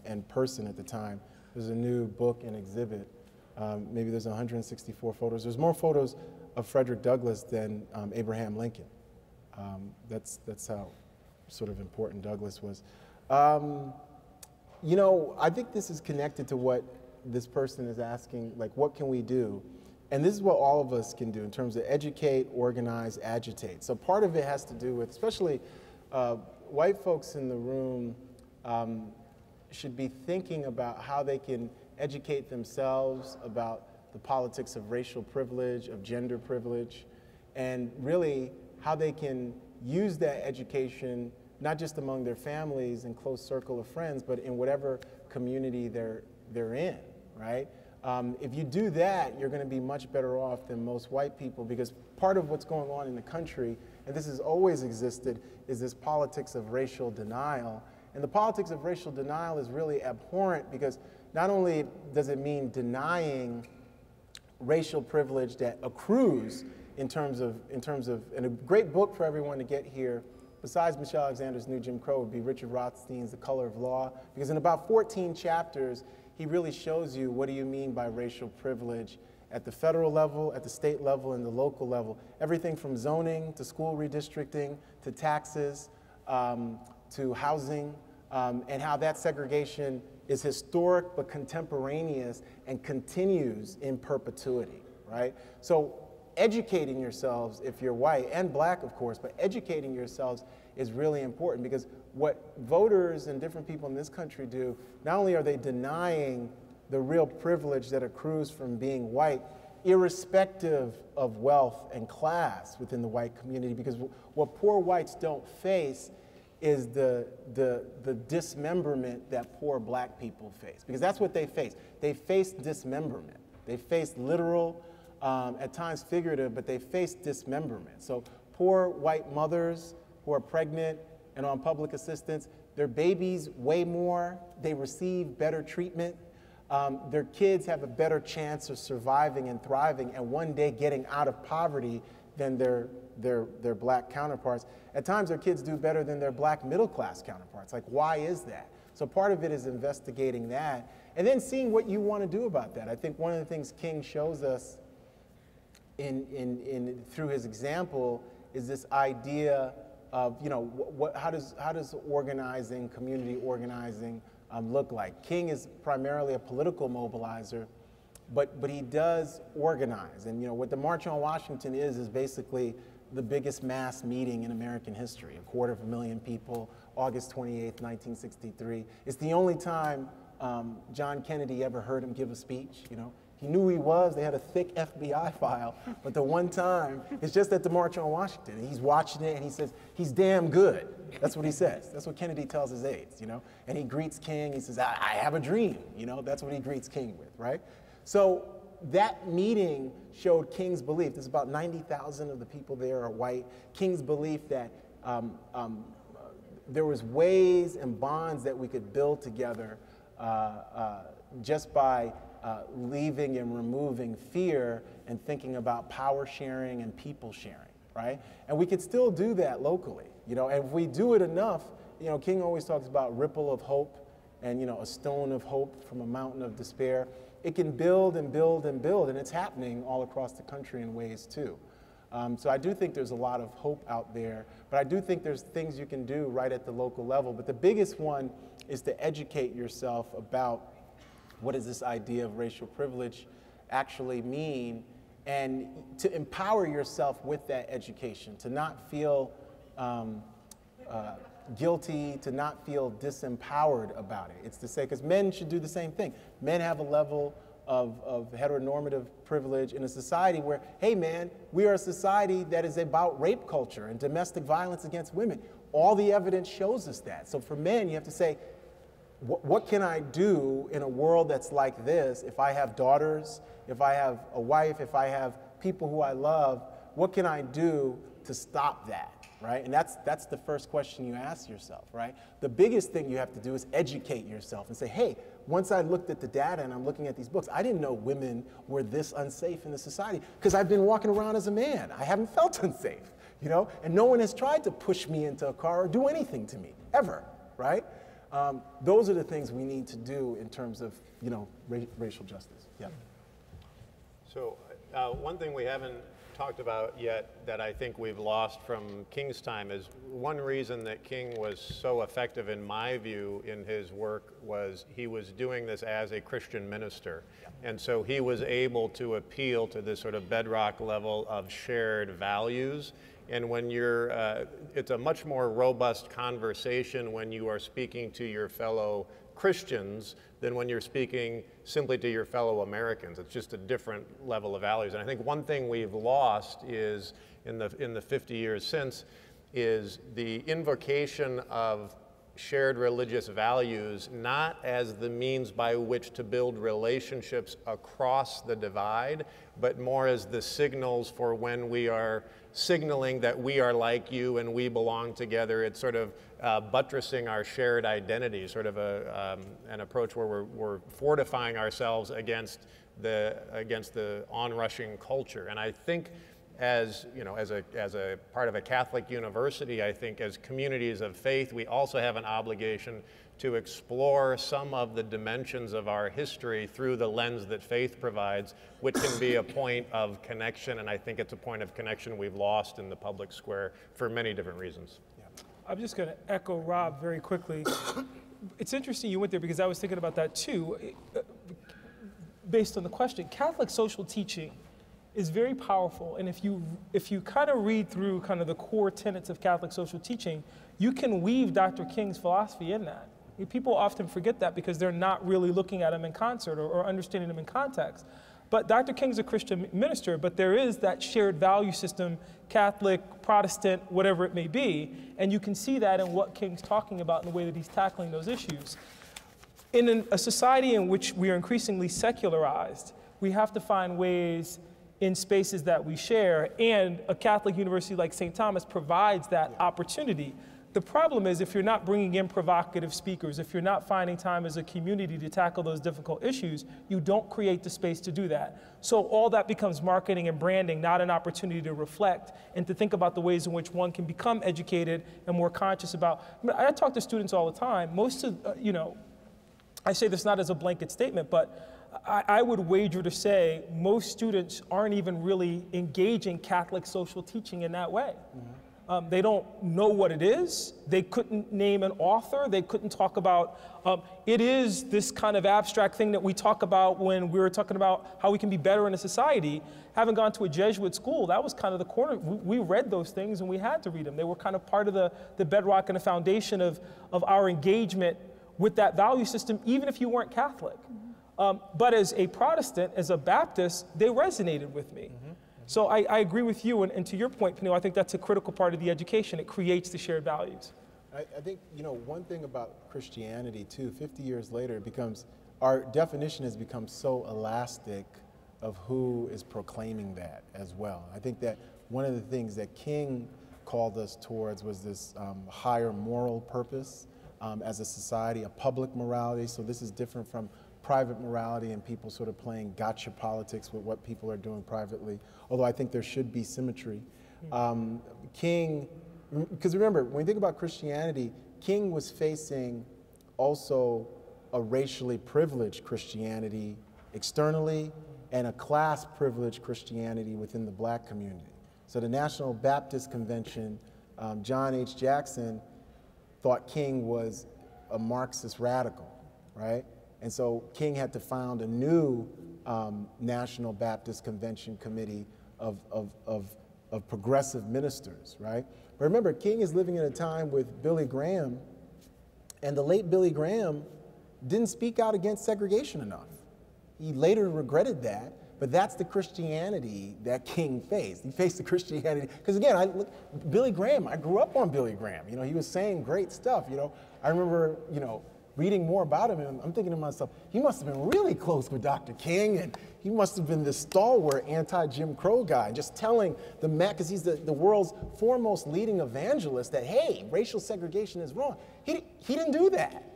and person at the time. There's a new book and exhibit. Maybe there's 164 photos. There's more photos of Frederick Douglass than Abraham Lincoln. That's how sort of important Douglass was. You know, I think this is connected to what this person is asking, like, what can we do? And this is what all of us can do in terms of educate, organize, agitate. So part of it has to do with, especially white folks in the room should be thinking about how they can educate themselves about the politics of racial privilege, of gender privilege, and really how they can use that education not just among their families and close circle of friends, but in whatever community they're in, right? If you do that, you're going to be much better off than most white people, because part of what's going on in the country, and this has always existed, is this politics of racial denial. And the politics of racial denial is really abhorrent, because not only does it mean denying racial privilege that accrues in terms of, and a great book for everyone to get here, besides Michelle Alexander's new Jim Crow, would be Richard Rothstein's The Color of Law, because in about 14 chapters, he really shows you what do you mean by racial privilege at the federal level, at the state level, and the local level. Everything from zoning to school redistricting to taxes to housing, and how that segregation is historic but contemporaneous and continues in perpetuity, right? So educating yourselves, if you're white and black, of course, but educating yourselves is really important, because what voters and different people in this country do, not only are they denying the real privilege that accrues from being white, irrespective of wealth and class within the white community, because what poor whites don't face is the dismemberment that poor black people face, because that's what they face. They face dismemberment, They faced literal, at times figurative, but they faced dismemberment. So poor white mothers who are pregnant and on public assistance, their babies weigh more, they receive better treatment, their kids have a better chance of surviving and thriving and one day getting out of poverty than their black counterparts. At times their kids do better than their black middle class counterparts. Like, why is that? So part of it is investigating that and then seeing what you want to do about that. I think one of the things King shows us through his example is this idea of, you know, how does organizing, community organizing look like? King is primarily a political mobilizer, but he does organize. And, you know, what the March on Washington is basically the biggest mass meeting in American history, 250,000 people, August 28th, 1963. It's the only time John Kennedy ever heard him give a speech, you know. He knew who he was, they had a thick FBI file, but the one time, it's just at the March on Washington, and he's watching it and he says, he's damn good. That's what he says. That's what Kennedy tells his aides, you know. And he greets King, he says, I have a dream, you know. That's what he greets King with, right? So that meeting showed King's belief. There's about 90,000 of the people there are white. King's belief that there was ways and bonds that we could build together just by leaving and removing fear and thinking about power sharing and people sharing, right? And we could still do that locally, you know, and if we do it enough, you know, King always talks about ripple of hope and, you know, a stone of hope from a mountain of despair. It can build and build and build, and it's happening all across the country in ways too. So I do think there's a lot of hope out there, but I do think there's things you can do right at the local level. But the biggest one is to educate yourself about what does this idea of racial privilege actually mean, and to empower yourself with that education, to not feel guilty, to not feel disempowered about it. It's to say, because men should do the same thing. Men have a level of heteronormative privilege in a society where, hey man, we are a society that is about rape culture and domestic violence against women. All the evidence shows us that. So for men, you have to say, what can I do in a world that's like this? If I have daughters, if I have a wife, if I have people who I love, what can I do to stop that, right? And that's the first question you ask yourself, right? The biggest thing you have to do is educate yourself and say, hey, once I looked at the data and I'm looking at these books, I didn't know women were this unsafe in the society because I've been walking around as a man. I haven't felt unsafe, you know? And no one has tried to push me into a car or do anything to me, ever, right? Those are the things we need to do in terms of, you know, racial justice. Yeah. So one thing we haven't talked about yet that I think we've lost from King's time is one reason that King was so effective in my view in his work was he was doing this as a Christian minister. Yeah. And so he was able to appeal to this sort of bedrock level of shared values. And when you're, it's a much more robust conversation when you are speaking to your fellow Christians than when you're speaking simply to your fellow Americans. It's just a different level of values. And I think one thing we've lost is, in the 50 years since, is the invocation of shared religious values, not as the means by which to build relationships across the divide, but more as the signals for when we are signaling that we are like you and we belong together. It's sort of buttressing our shared identity, sort of an approach where we're fortifying ourselves against the onrushing culture. And I think, as you know, as a part of a Catholic university, I think as communities of faith, we also have an obligation to explore some of the dimensions of our history through the lens that faith provides, which can be a point of connection, and I think it's a point of connection we've lost in the public square for many different reasons. Yeah. I'm just going to echo Rob very quickly. It's interesting you went there because I was thinking about that too. Based on the question, Catholic social teaching is very powerful, and if you kind of read through kind of the core tenets of Catholic social teaching, you can weave Dr. King's philosophy in that. People often forget that because they're not really looking at him in concert or understanding him in context. But Dr. King's a Christian minister, but there is that shared value system, Catholic, Protestant, whatever it may be, and you can see that in what King's talking about in the way that he's tackling those issues. In a society in which we are increasingly secularized, we have to find ways in spaces that we share, and a Catholic university like St. Thomas provides that opportunity. The problem is if you're not bringing in provocative speakers, if you're not finding time as a community to tackle those difficult issues, you don't create the space to do that. So all that becomes marketing and branding, not an opportunity to reflect and to think about the ways in which one can become educated and more conscious about. I talk to students all the time. Most of, I say this not as a blanket statement, but I would wager to say most students aren't even really engaging Catholic social teaching in that way. Mm-hmm. They don't know what it is. They couldn't name an author. They couldn't talk about, it is this kind of abstract thing that we talk about when we were talking about how we can be better in a society. Having gone to a Jesuit school, that was kind of the corner. We read those things and we had to read them. They were kind of part of the bedrock and the foundation of our engagement with that value system, even if you weren't Catholic. But as a Protestant, as a Baptist, they resonated with me. Mm-hmm. So I agree with you, and to your point, Peniel, I think that's a critical part of the education. It creates the shared values. I think, one thing about Christianity, too, 50 years later, it becomes, our definition has become so elastic of who is proclaiming that as well. I think that one of the things that King called us towards was this higher moral purpose as a society, a public morality. So this is different from private morality and people sort of playing gotcha politics with what people are doing privately, although I think there should be symmetry. King, because remember, when you think about Christianity, King was facing also a racially privileged Christianity externally and a class privileged Christianity within the black community. So the National Baptist Convention, John H. Jackson thought King was a Marxist radical, right? And so King had to found a new National Baptist Convention committee of progressive ministers, right? But remember, King is living in a time with Billy Graham, and the late Billy Graham didn't speak out against segregation enough. He later regretted that, but that's the Christianity that King faced. He faced the Christianity, because again, Billy Graham, I grew up on Billy Graham. He was saying great stuff. I remember, reading more about him, and I'm thinking to myself, he must have been really close with Dr. King, and he must have been this stalwart anti-Jim Crow guy, just telling the because he's the world's foremost leading evangelist that, hey, racial segregation is wrong. He didn't do that.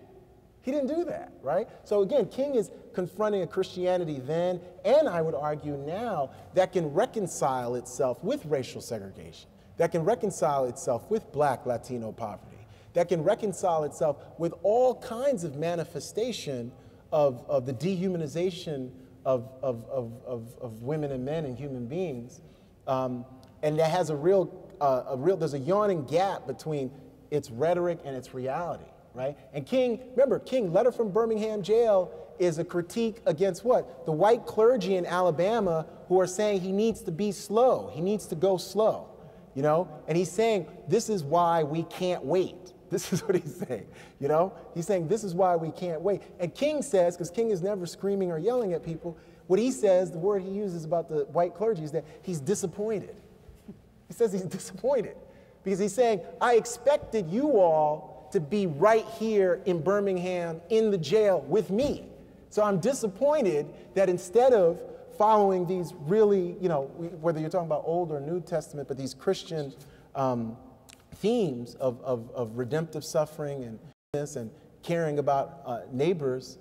He didn't do that, right? So again, King is confronting a Christianity then, and I would argue now, that can reconcile itself with racial segregation, that can reconcile itself with Black, Latino poverty, that can reconcile itself with all kinds of manifestation of the dehumanization of women and men and human beings. And that has there's a yawning gap between its rhetoric and its reality, right? And King, remember, King, Letter from Birmingham Jail is a critique against what? The white clergy in Alabama who are saying he needs to be slow, he needs to go slow, And he's saying, this is why we can't wait. This is what he's saying, He's saying this is why we can't wait. And King says, because King is never screaming or yelling at people, what he says, the word he uses about the white clergy is that he's disappointed. He says he's disappointed because he's saying, I expected you all to be right here in Birmingham in the jail with me. So I'm disappointed that instead of following these really, whether you're talking about Old or New Testament, but these Christian themes of redemptive suffering and caring about neighbors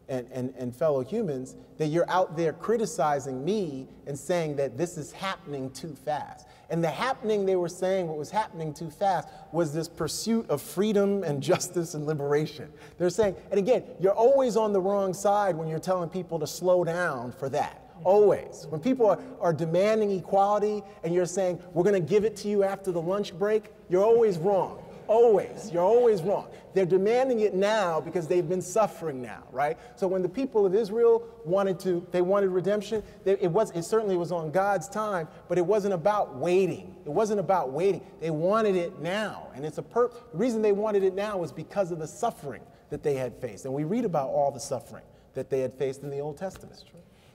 and fellow humans, that you're out there criticizing me and saying that this is happening too fast. And the happening, they were saying what was happening too fast was this pursuit of freedom and justice and liberation. They're saying, and again, you're always on the wrong side when you're telling people to slow down for that. Always. When people are demanding equality and you're saying, we're going to give it to you after the lunch break, you're always wrong. Always. You're always wrong. They're demanding it now because they've been suffering now, right? So when the people of Israel wanted redemption, it certainly was on God's time, but it wasn't about waiting. It wasn't about waiting. They wanted it now. And the reason they wanted it now was because of the suffering that they had faced. And we read about all the suffering that they had faced in the Old Testament.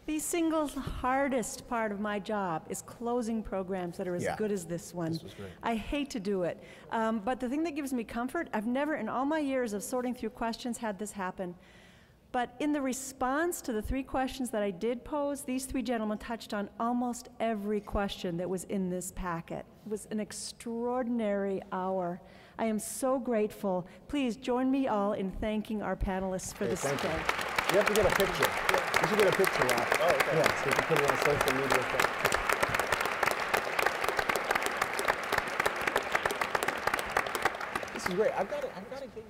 The single hardest part of my job is closing programs that are as good as this one. This was great. I hate to do it. But the thing that gives me comfort, I've never in all my years of sorting through questions had this happen. But in the response to the 3 questions that I did pose, these 3 gentlemen touched on almost every question that was in this packet. It was an extraordinary hour. I am so grateful. Please join me all in thanking our panelists for this day. You have to get a picture. You should get a picture, Rob. Oh, okay. Yeah, so you can put it on social media. This is great. I've got to get you